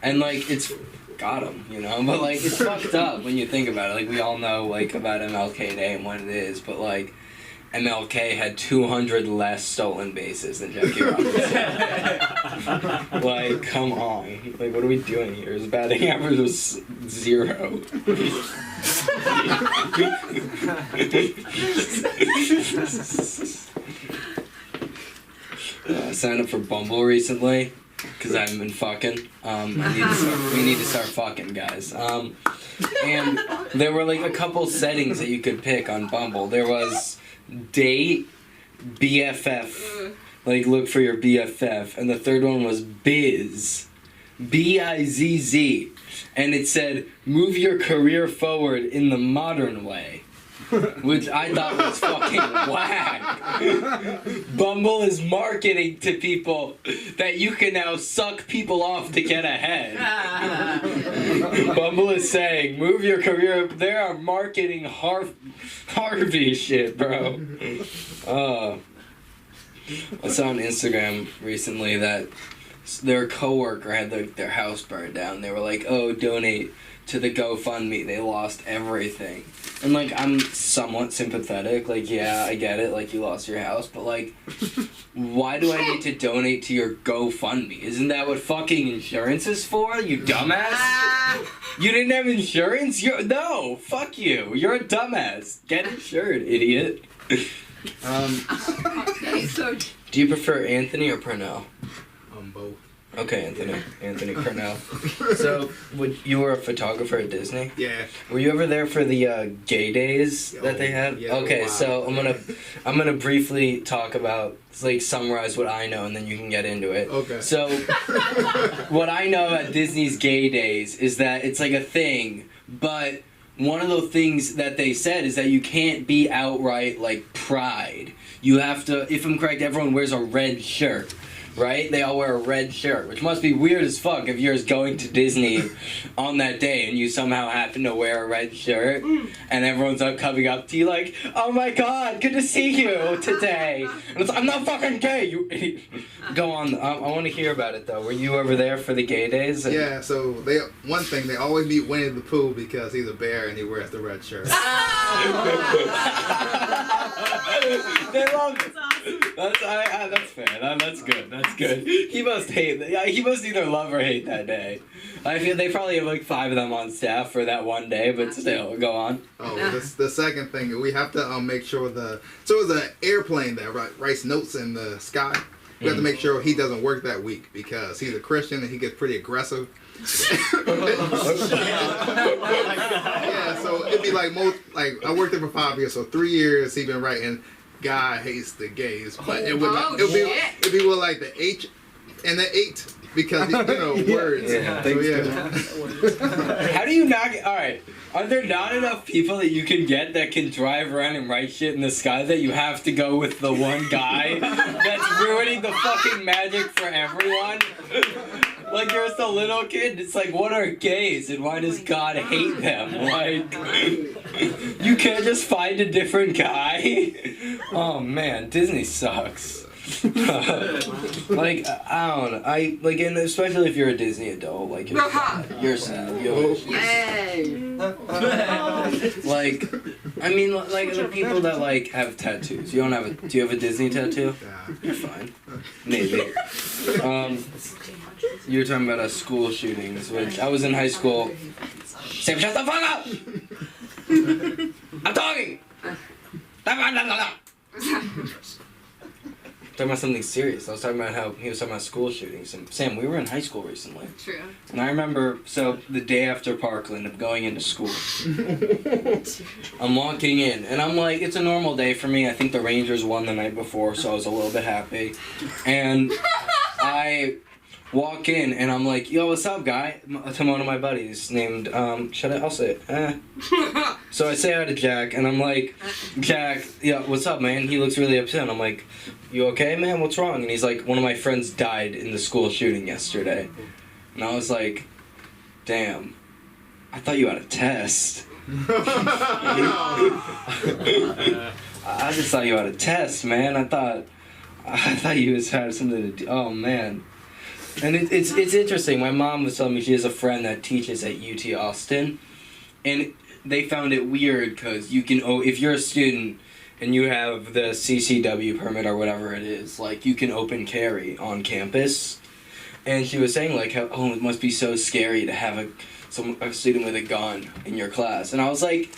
And, like, it's got him, you know, but, like, it's fucked up when you think about it. Like, we all know, like, about MLK Day and when it is, but, like, MLK had 200 less stolen bases than Jackie Robinson. Like, come on. Like, what are we doing here? His batting average was 0. I signed up for Bumble recently because I've been fucking. We need to start fucking, guys. And there were like a couple settings that you could pick on Bumble. There was date, BFF, like look for your BFF, and the third one was biz, BIZZ, and it said move your career forward in the modern way. which I thought was fucking whack. Bumble is marketing to people that you can now suck people off to get ahead. Bumble is saying, move your career. They are marketing Harvey shit, bro. I saw on Instagram recently that their coworker had their house burned down. They were like, oh, donate to the GoFundMe. They lost everything. And, like, I'm somewhat sympathetic. Like, yeah, I get it. Like, you lost your house. But, like, why do I need to donate to your GoFundMe? Isn't that what fucking insurance is for, you dumbass? You didn't have insurance? No, fuck you. You're a dumbass. Get insured, idiot. Do you prefer Anthony or Purnell? Both. Okay, Anthony Purnell. So, you were a photographer at Disney? Yeah. Were you ever there for the gay days that they had? Yeah, okay, wow. so I'm gonna briefly talk about, like, summarize what I know, and then you can get into it. Okay. So, what I know about Disney's gay days is that it's like a thing, but one of the things that they said is that you can't be outright, like, pride. You have to, if I'm correct, everyone wears a red shirt. Right? They all wear a red shirt, which must be weird as fuck if you're just going to Disney on that day and you somehow happen to wear a red shirt and everyone's coming up to you like, oh my god, good to see you today. And it's like, I'm not fucking gay, you idiot. Go on, I want to hear about it though. Were you over there for the gay days? Yeah, so they always meet Winnie the Pooh because he's a bear and he wears the red shirt. They love it. That's fair. That's good. That's good. He must hate. He must either love or hate that day. I feel they probably have like 5 of them on staff for that one day, but still, go on. Oh, the second thing, we have to make sure so it's an airplane that writes notes in the sky. We have to make sure he doesn't work that week because he's a Christian and he gets pretty aggressive. Yeah, so it'd be like I worked there for 5 years, so 3 years he been writing God hates the gays, but it'd be with like the H and the 8 because words. Yeah, so, How do you not get, alright, are there not enough people that you can get that can drive around and write shit in the sky that you have to go with the one guy that's ruining the fucking magic for everyone? Like, you're just a little kid, it's like, what are gays and why does God hate them? Like, you can't just find a different guy? Oh man, Disney sucks. Like, I don't know, and especially if you're a Disney adult, like, you're sad. Like, I mean, like, the people that, like, have tattoos. Do you have a Disney tattoo? Yeah. You're fine. Maybe. You were talking about school shootings, which I was in high school. Sam, shut the fuck up! I'm talking! Talking about something serious. I was talking about how he was talking about school shootings. And Sam, we were in high school recently. True. And I remember, so the day after Parkland, I'm going into school. I'm walking in, and I'm like, it's a normal day for me. I think the Rangers won the night before, so I was a little bit happy. And I walk in, and I'm like, yo, what's up, guy? To one of my buddies named, I'll say it. So I say hi to Jack, and I'm like, Jack, yeah, what's up, man? He looks really upset. I'm like, you okay, man? What's wrong? And he's like, one of my friends died in the school shooting yesterday. And I was like, damn, I thought you had a test. I just thought you had a test, man. I thought you had something to do. Oh, man. And it's interesting. My mom was telling me she has a friend that teaches at UT Austin. And they found it weird because you can, if you're a student and you have the CCW permit or whatever it is, like, you can open carry on campus. And she was saying, like, how, it must be so scary to have a student with a gun in your class. And I was like,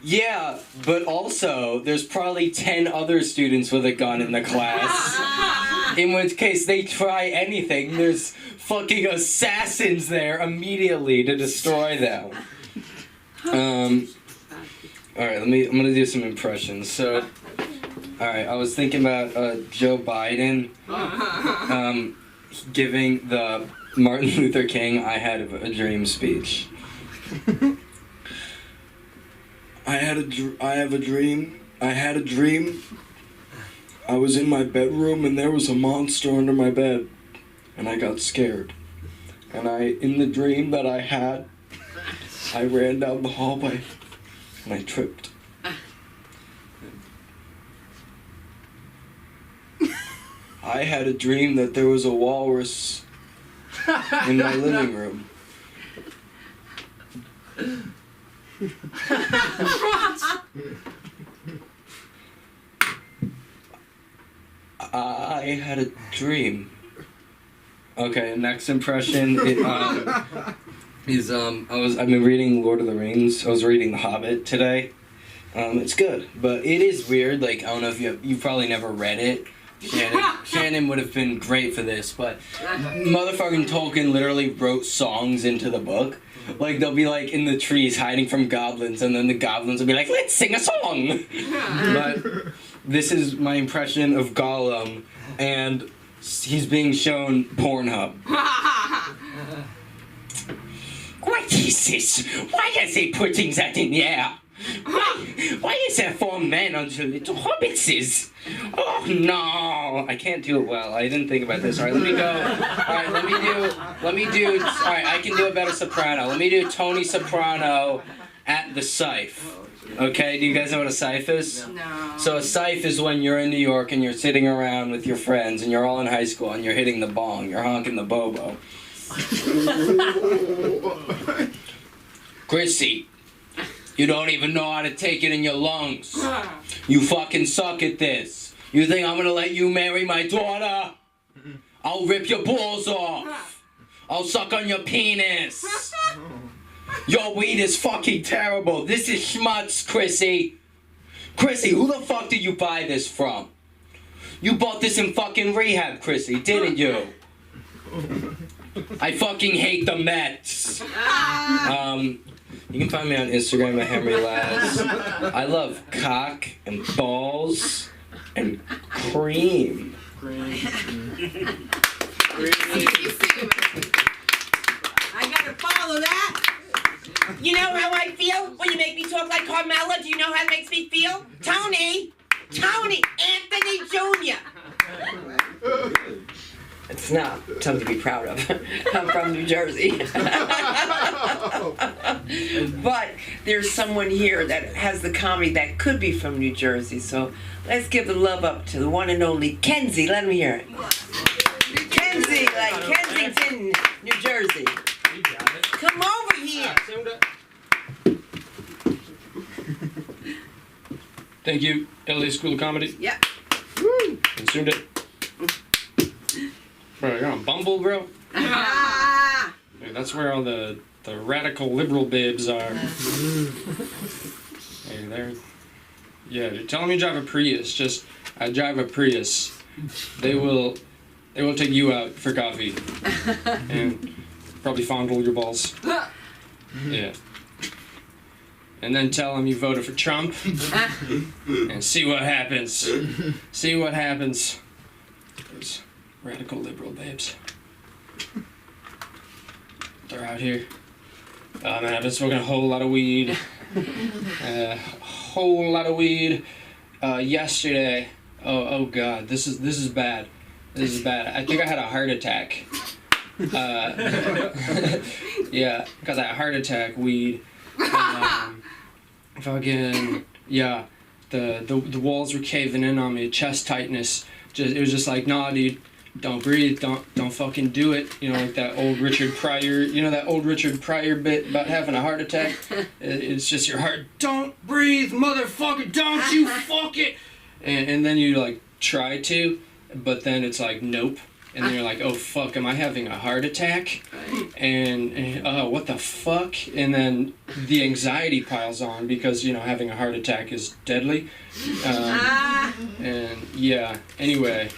yeah, but also there's probably 10 other students with a gun in the class. In which case they try anything. There's fucking assassins there immediately to destroy them. Alright, I'm gonna do some impressions. So, alright, I was thinking about Joe Biden giving the Martin Luther King I Had a Dream speech. I I have a dream. I had a dream. I was in my bedroom and there was a monster under my bed, and I got scared. And in the dream that I had, I ran down the hallway and I tripped. I had a dream that there was a walrus in my living room. I had a dream. Okay, next impression is I've been reading Lord of the Rings. I was reading The Hobbit today. It's good, but it is weird. Like, I don't know if you've probably never read it. Shannon would have been great for this, but motherfucking Tolkien literally wrote songs into the book. Like, they'll be like in the trees hiding from goblins, and then the goblins will be like, let's sing a song. But this is my impression of Gollum, and he's being shown Pornhub. What is this? Why are they putting that in the air? Why is there 4 men on the little hobbitses? Oh no, I can't do it well. I didn't think about this. All right, let me go. All right, let me do. All right, I can do a better soprano. Let me do Tony Soprano at the scythe. Okay, do you guys know what a scythe is? No. So a scythe is when you're in New York and you're sitting around with your friends and you're all in high school and you're hitting the bong, you're honking the bobo. Chrissy, you don't even know how to take it in your lungs. You fucking suck at this. You think I'm gonna let you marry my daughter? I'll rip your balls off. I'll suck on your penis. Your weed is fucking terrible. This is schmutz, Chrissy. Chrissy, who the fuck did you buy this from? You bought this in fucking rehab, Chrissy, didn't you? I fucking hate the Mets. You can find me on Instagram at Henry Laz. I love cock and balls and cream. I gotta follow that. You know how I feel when you make me talk like Carmela? Do you know how it makes me feel? Tony! Anthony Jr. It's not something to be proud of. I'm from New Jersey. But there's someone here that has the comedy that could be from New Jersey. So let's give the love up to the one and only Kenzie. Let me hear it. Kenzie, like Kensington, New Jersey. Come over here. Thank you, LA School of Comedy. Yeah. Consumed it. Bro, you're on Bumble, bro? Dude, that's where all the radical liberal babes are. Hey, there. Yeah, dude, tell them you drive a Prius. I drive a Prius. They will take you out for coffee. And probably fondle your balls. Yeah. And then tell them you voted for Trump. And see what happens. See what happens. Those radical liberal babes. They're out here. Oh man, I've been smoking a whole lot of weed. Yesterday. Oh god, this is bad. This is bad. I think I had a heart attack. Yeah, got that heart attack weed. Fucking yeah, the walls were caving in on me, chest tightness. It was just like, nah, dude, don't breathe, don't fucking do it. You know, like that old Richard Pryor. You know that old Richard Pryor bit about having a heart attack. It's just your heart. Don't breathe, motherfucker. Don't you fuck it. And then you like try to, but then it's like nope. And then you're like, oh fuck, am I having a heart attack? And what the fuck? And then the anxiety piles on because, you know, having a heart attack is deadly. And yeah, anyway,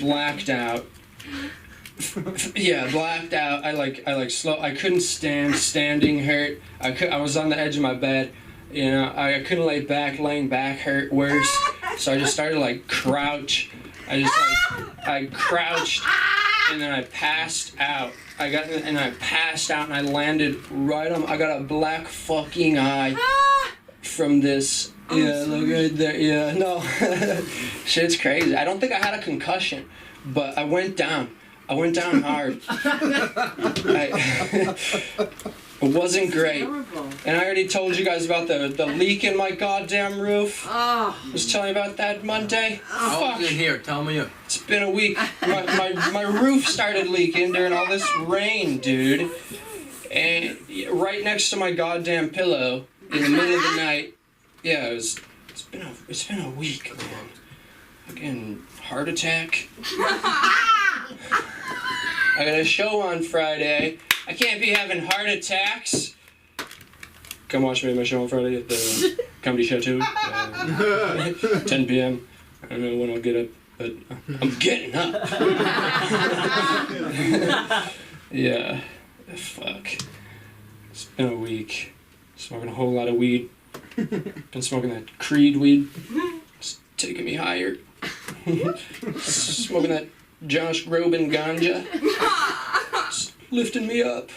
blacked out. Yeah, blacked out. I couldn't stand. Standing hurt. I was on the edge of my bed. You know, I couldn't lay back. Laying back hurt worse. So I just started like crouch. I crouched, and then I passed out. I passed out, and I landed right on. I got a black fucking eye, from this. Yeah, look right there. Yeah, no. Shit's crazy. I don't think I had a concussion, but I went down. I went down hard. It wasn't great. And I already told you guys about the leak in my goddamn roof. I was telling you about that Monday. I wasn't here. Tell me. It's been a week. My roof started leaking during all this rain, dude. And right next to my goddamn pillow in the middle of the night. Yeah, it's been a week, man. Fucking heart attack. I got a show on Friday. I can't be having heart attacks. Come watch me at my show on Friday at the Comedy Chateau. 10 p.m. I don't know when I'll get up, but I'm getting up. Yeah. Fuck. It's been a week. Smoking a whole lot of weed. Been smoking that Creed weed. It's taking me higher. Smoking that Josh Groban ganja. It's lifting me up.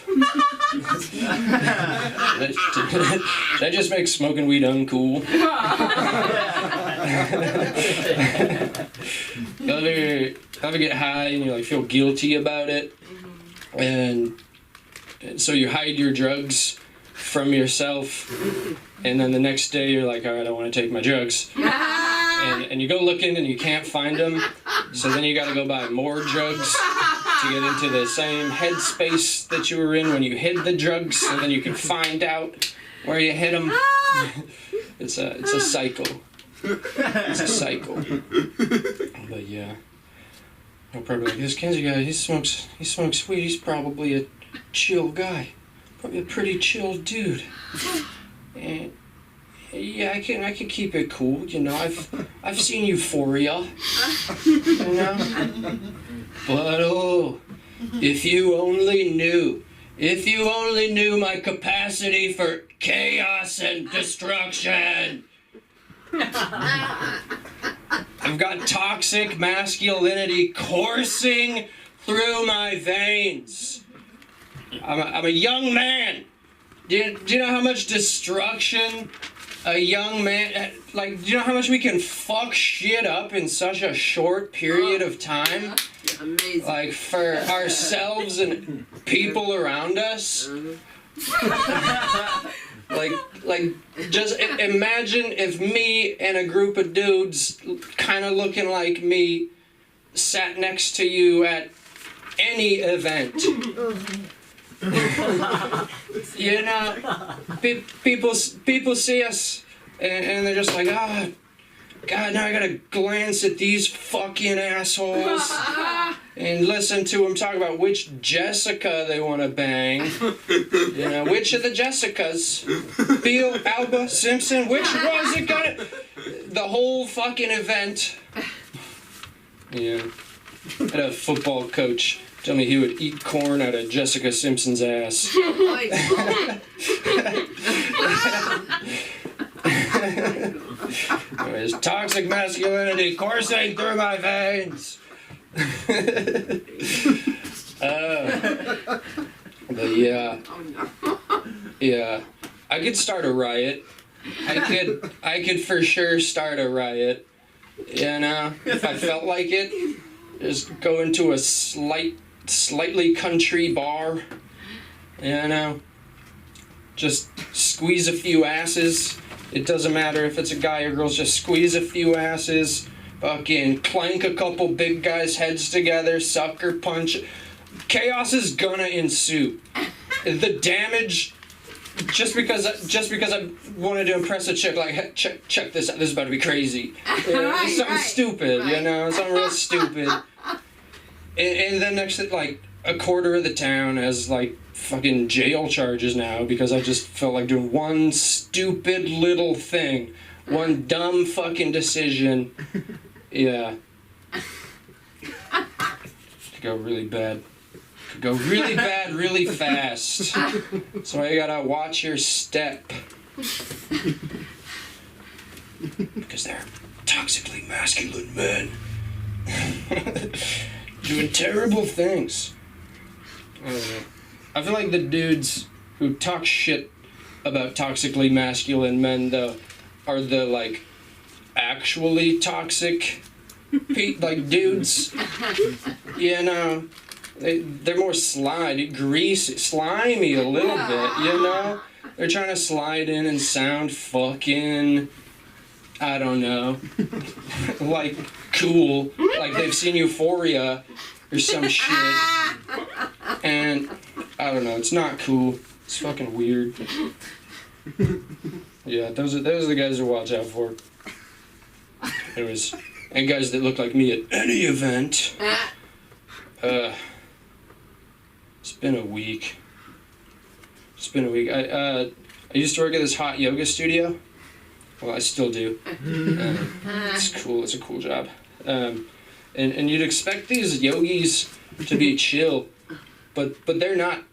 Did I just make smoking weed uncool? You ever get high and you like feel guilty about it, and so you hide your drugs from yourself, and then the next day you're like, all right, I want to take my drugs. And you go looking and you can't find them, so then you gotta go buy more drugs to get into the same headspace that you were in when you hid the drugs, so then you can find out where you hid them. It's a cycle. It's a cycle. But yeah, I'll probably like, this Kenzie guy, he smokes weed, he's probably a chill guy. Probably a pretty chill dude. And yeah, I can keep it cool, you know. I've seen Euphoria, you know. But oh, if you only knew my capacity for chaos and destruction. I've got toxic masculinity coursing through my veins. I'm a young man. Do you know how much destruction a young man, like, do you know how much we can fuck shit up in such a short period of time? Amazing. Like, for ourselves and people around us? Like, just imagine if me and a group of dudes kind of looking like me sat next to you at any event. You know, people see us and they're just like, oh, God, now I gotta glance at these fucking assholes and listen to them talk about which Jessica they want to bang. You know, which of the Jessicas? Beal, Alba, Simpson, which was it gonna... The whole fucking event. Yeah. I had a football coach tell me he would eat corn out of Jessica Simpson's ass. There's toxic masculinity coursing through my veins. But yeah, I could start a riot. I could for sure start a riot. You know, if I felt like it, just go into a slightly country bar. You know, just squeeze a few asses. It doesn't matter if it's a guy or girl, just squeeze a few asses, fucking clank a couple big guys' heads together, sucker punch. Chaos is gonna ensue. The damage, just because I wanted to impress a chick, like, hey, check this out, this is about to be crazy. It's something stupid, you know, something real stupid. And then next, like, a quarter of the town has, like, fucking jail charges now because I just felt like doing one stupid little thing. One dumb fucking decision. Yeah. Could go really bad. Could go really bad really fast. So you gotta watch your step. Because they're toxically masculine men. Doing terrible things. I don't know. I feel like the dudes who talk shit about toxically masculine men, though, are the, like, actually toxic, like, dudes. You know? They're more slimy a little bit, you know? They're trying to slide in and sound fucking, I don't know, like, cool. Like they've seen Euphoria or some shit. And, I don't know, it's not cool. It's fucking weird. Yeah, those are the guys to watch out for. Anyways, and guys that look like me at any event. It's been a week. I used to work at this hot yoga studio. Well, I still do. It's cool. It's a cool job. And you'd expect these yogis to be chill, but they're not.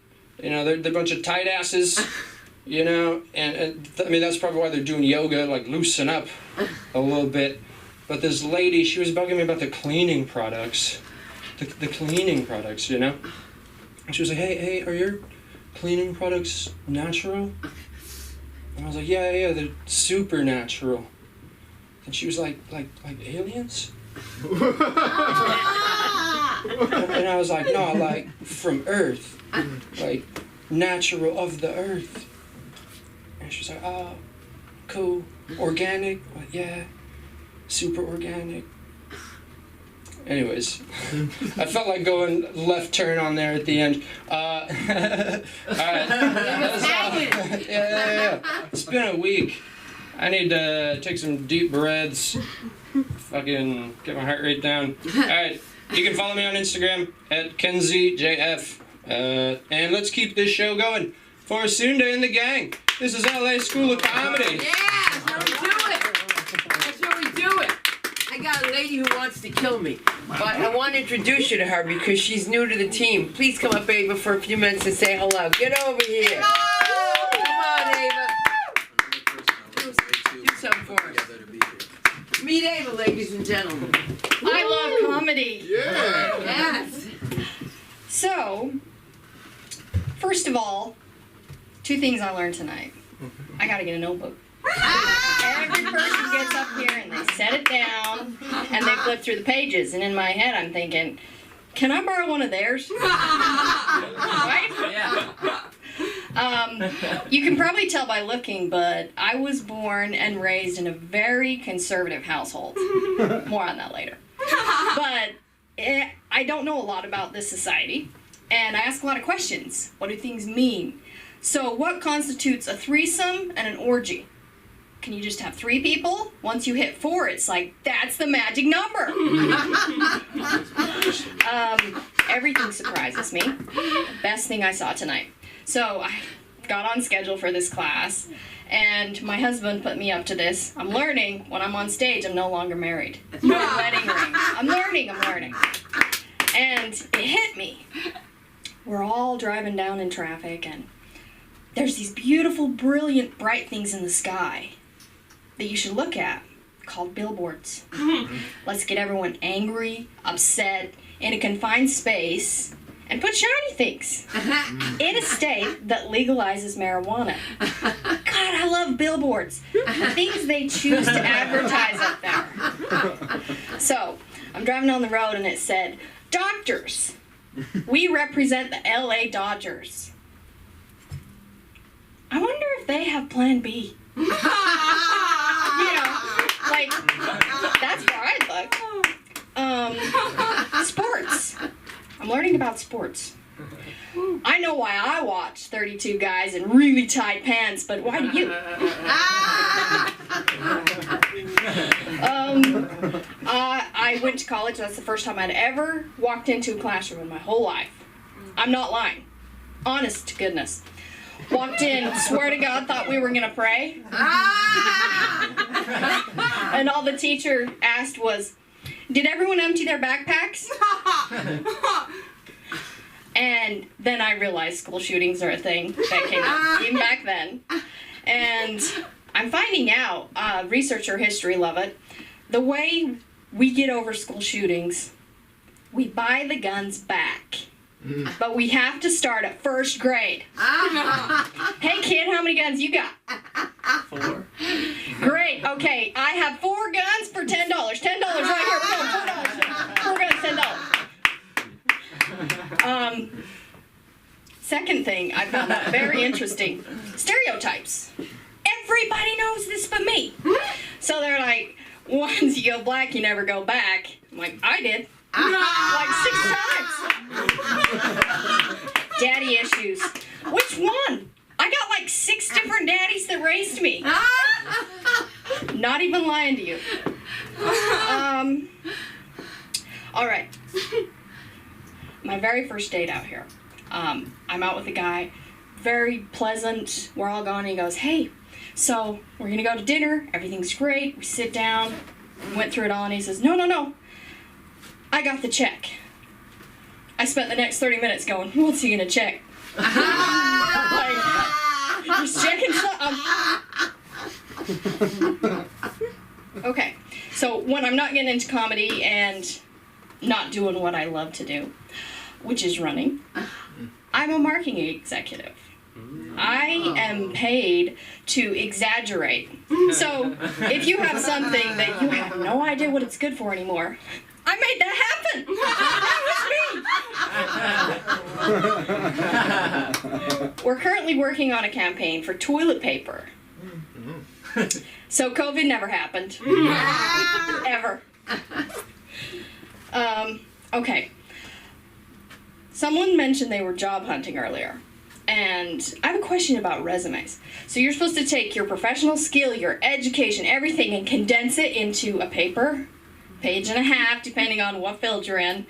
You know, they're a bunch of tight asses. You know, I mean that's probably why they're doing yoga, like loosen up a little bit. But this lady, she was bugging me about the cleaning products, the cleaning products. You know, and she was like, "Hey, are your cleaning products natural?" And I was like, yeah, they're super natural. And she was like aliens? And I was like, no, like from Earth. Like natural of the Earth. And she was like, oh, cool. Organic? Like, yeah, super organic. Anyways, I felt like going left turn on there at the end. Alright. Yeah. It's been a week. I need to take some deep breaths. Fucking get my heart rate down. Alright, you can follow me on Instagram at KenzieJF. And let's keep this show going. For Sunda and the gang, this is LA School of Comedy. Yeah, that's how we do it. That's how we do it. I got a lady who wants to kill me. But I want to introduce you to her because she's new to the team. Please come up, Ava, for a few minutes and say hello. Get over here. Hello. Come on, Ava. Do something for us. Meet Ava, ladies and gentlemen. I love comedy. Yeah. Yes. So, first of all, 2 things I learned tonight. I gotta get a notebook. Every person gets up here and they set it down and they flip through the pages. And in my head, I'm thinking, can I borrow one of theirs? Right? Yeah. You can probably tell by looking, but I was born and raised in a very conservative household. More on that later. But I don't know a lot about this society, and I ask a lot of questions. What do things mean? So what constitutes a threesome and an orgy? Can you just have 3 people? Once you hit 4, it's like, that's the magic number. Everything surprises me. Best thing I saw tonight. So I got on schedule for this class, and my husband put me up to this. I'm learning when I'm on stage, I'm no longer married. No wedding ring. I'm learning. And it hit me. We're all driving down in traffic, and there's these beautiful, brilliant, bright things in the sky that you should look at, called billboards. Let's get everyone angry, upset, in a confined space, and put shiny things in a state that legalizes marijuana. God, I love billboards. The things they choose to advertise up there. So, I'm driving down the road and it said, doctors, we represent the LA Dodgers. I wonder if they have Plan B. You know, like, that's where I look. Sports. I'm learning about sports. I know why I watch 32 guys in really tight pants, but why do you? I went to college. That's the first time I'd ever walked into a classroom in my whole life. I'm not lying. Honest to goodness. Walked in, swear to God, thought we were going to pray. And all the teacher asked was, did everyone empty their backpacks? And then I realized school shootings are a thing that came up even back then. And I'm finding out, researcher history love it, the way we get over school shootings, we buy the guns back. but we have to start at first grade. Hey kid, how many guns you got? 4. Great. Okay, I have 4 guns for $10. $10 right here. Boom, $4. 4 guns, $10. Second thing I found out very interesting: stereotypes. Everybody knows this but me. So they're like, once you go black, you never go back. I'm like, I did. Like 6 times. Daddy issues. Which one? I got like 6 different daddies that raised me. Not even lying to you. All right. My very first date out here. I'm out with a guy, very pleasant. We're all going. And he goes, hey, so we're gonna go to dinner. Everything's great. We sit down. Went through it all, and he says, no. I got the check. I spent the next 30 minutes going, what's he gonna check? Like, he's checking something. Okay, so when I'm not getting into comedy and not doing what I love to do, which is running, I'm a marketing executive. I am paid to exaggerate. So if you have something that you have no idea what it's good for anymore, I made that happen. We're currently working on a campaign for toilet paper. So COVID never happened. Ever. Okay. Someone mentioned they were job hunting earlier. And I have a question about resumes. So you're supposed to take your professional skill, your education, everything, and condense it into a paper, 1.5 pages, depending on what field you're in.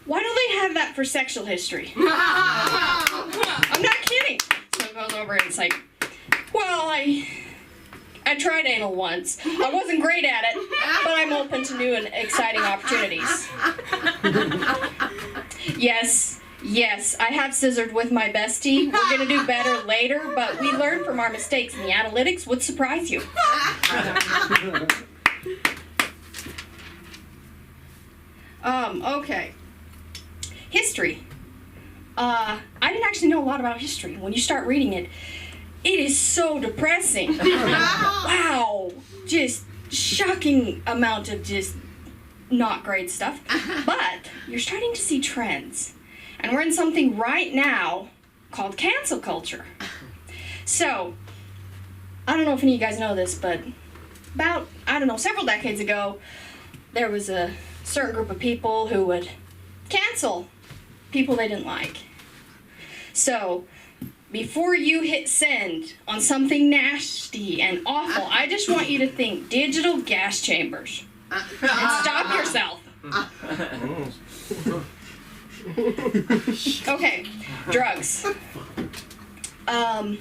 Why don't they have that for sexual history? I'm not kidding. So it goes over and it's like, well, I tried anal once. I wasn't great at it, but I'm open to new and exciting opportunities. Yes, I have scissored with my bestie. We're gonna do better later, but we learned from our mistakes, and the analytics would surprise you. Okay. History. I didn't actually know a lot about history. When you start reading it, it is so depressing. Wow. Just shocking amount of just not great stuff. But you're starting to see trends. And we're in something right now called cancel culture. So, I don't know if any of you guys know this, but about, several decades ago, there was a certain group of people who would cancel people they didn't like. So, before you hit send on something nasty and awful, I just want you to think digital gas chambers. And stop yourself. Okay, drugs. I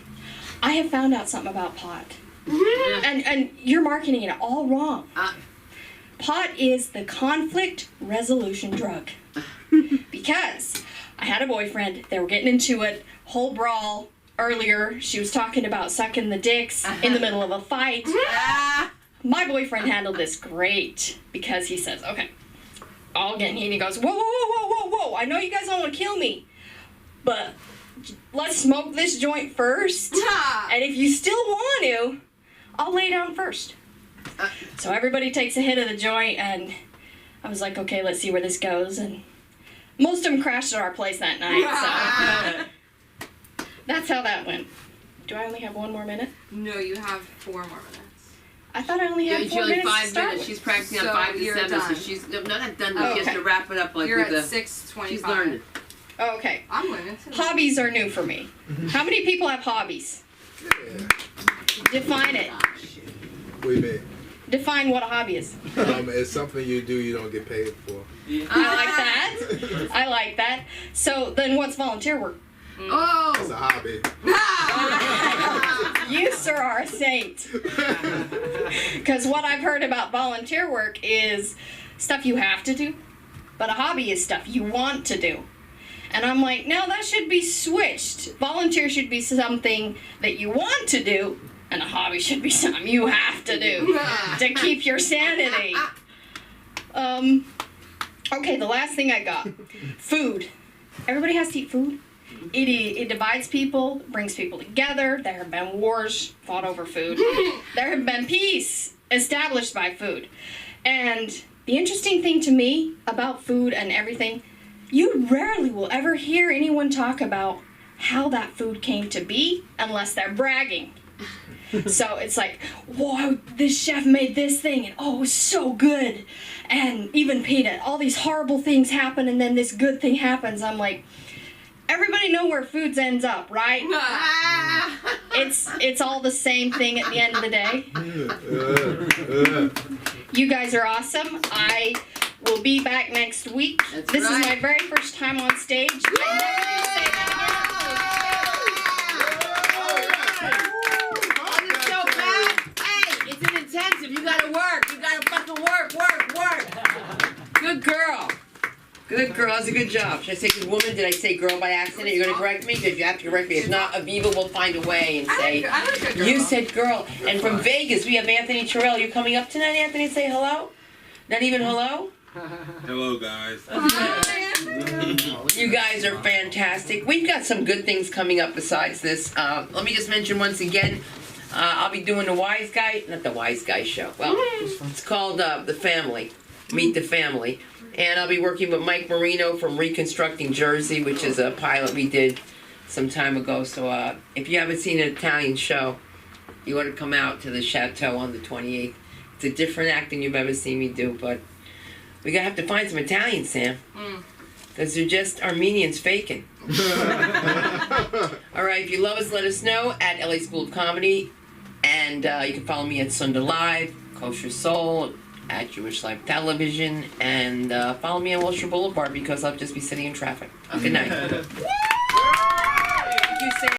have found out something about pot. And you're marketing it all wrong. Pot is the conflict resolution drug. Because I had a boyfriend, they were getting into it, whole brawl earlier. She was talking about sucking the dicks in the middle of a fight. My boyfriend handled this great because he says, okay, all getting heated. He goes, whoa, I know you guys don't want to kill me, but let's smoke this joint first. And if you still want to, I'll lay down first. So everybody takes a hit of the joint, and I was like, okay, let's see where this goes. And most of them crashed at our place that night, so that's how that went. Do I only have 1 more minute? No, you have 4 more minutes. I thought I only had 4 minutes to start with. She's practicing on 5 to 7, done. so she's not done. But she has to wrap it up like You're with at the. 6:25. She's learned. Okay. I'm learning too. Hobbies are new for me. How many people have hobbies? Define it. What do you mean? Define what a hobby is. It's something you do you don't get paid for. I like that. So then what's volunteer work? Oh! It's a hobby. You, sir, are a saint. Because what I've heard about volunteer work is stuff you have to do, but a hobby is stuff you want to do. And I'm like, no, that should be switched. Volunteer should be something that you want to do, and a hobby should be something you have to do to keep your sanity. Okay, the last thing I got. Food. everybody has to eat food. It divides people, brings people together. There have been wars fought over food. There have been peace established by food. And the interesting thing to me about food and everything, you rarely will ever hear anyone talk about how that food came to be unless they're bragging. So it's like, whoa, this chef made this thing, and oh, it was so good. And even Peanut, all these horrible things happen, and then this good thing happens. I'm like, everybody know where foods ends up, right? It's all the same thing at the end of the day. You guys are awesome. I will be back next week. This is my very first time on stage. I never do say that So bad. Hey, it's an intensive. You gotta work. You gotta fucking work. Good girl. Good girl. That's a good job. Should I say good woman? Did I say girl by accident? You're gonna correct me? Because you have to correct me. If not, Aviva will find a way and say, I like a girl. you said girl. And from Vegas, we have Anthony Terrell. You coming up tonight, Anthony? Say hello? Not even hello? Hello, guys. You guys are fantastic. We've got some good things coming up besides this. Let me just mention once again, I'll be doing the Wise Guy, not the Wise Guy show. Well, it's called The Family, Meet the Family. And I'll be working with Mike Marino from Reconstructing Jersey, which is a pilot we did some time ago. So if you haven't seen an Italian show, you ought to come out to the Chateau on the 28th. It's a different act than you've ever seen me do, but we're going to have to find some Italians, Sam. Because they're just Armenians faking. All right, if you love us, let us know at LA School of Comedy. And you can follow me at Sunda Live, Kosher Soul, at Jewish Live Television. And follow me on Wilshire Boulevard because I'll just be sitting in traffic. Good night.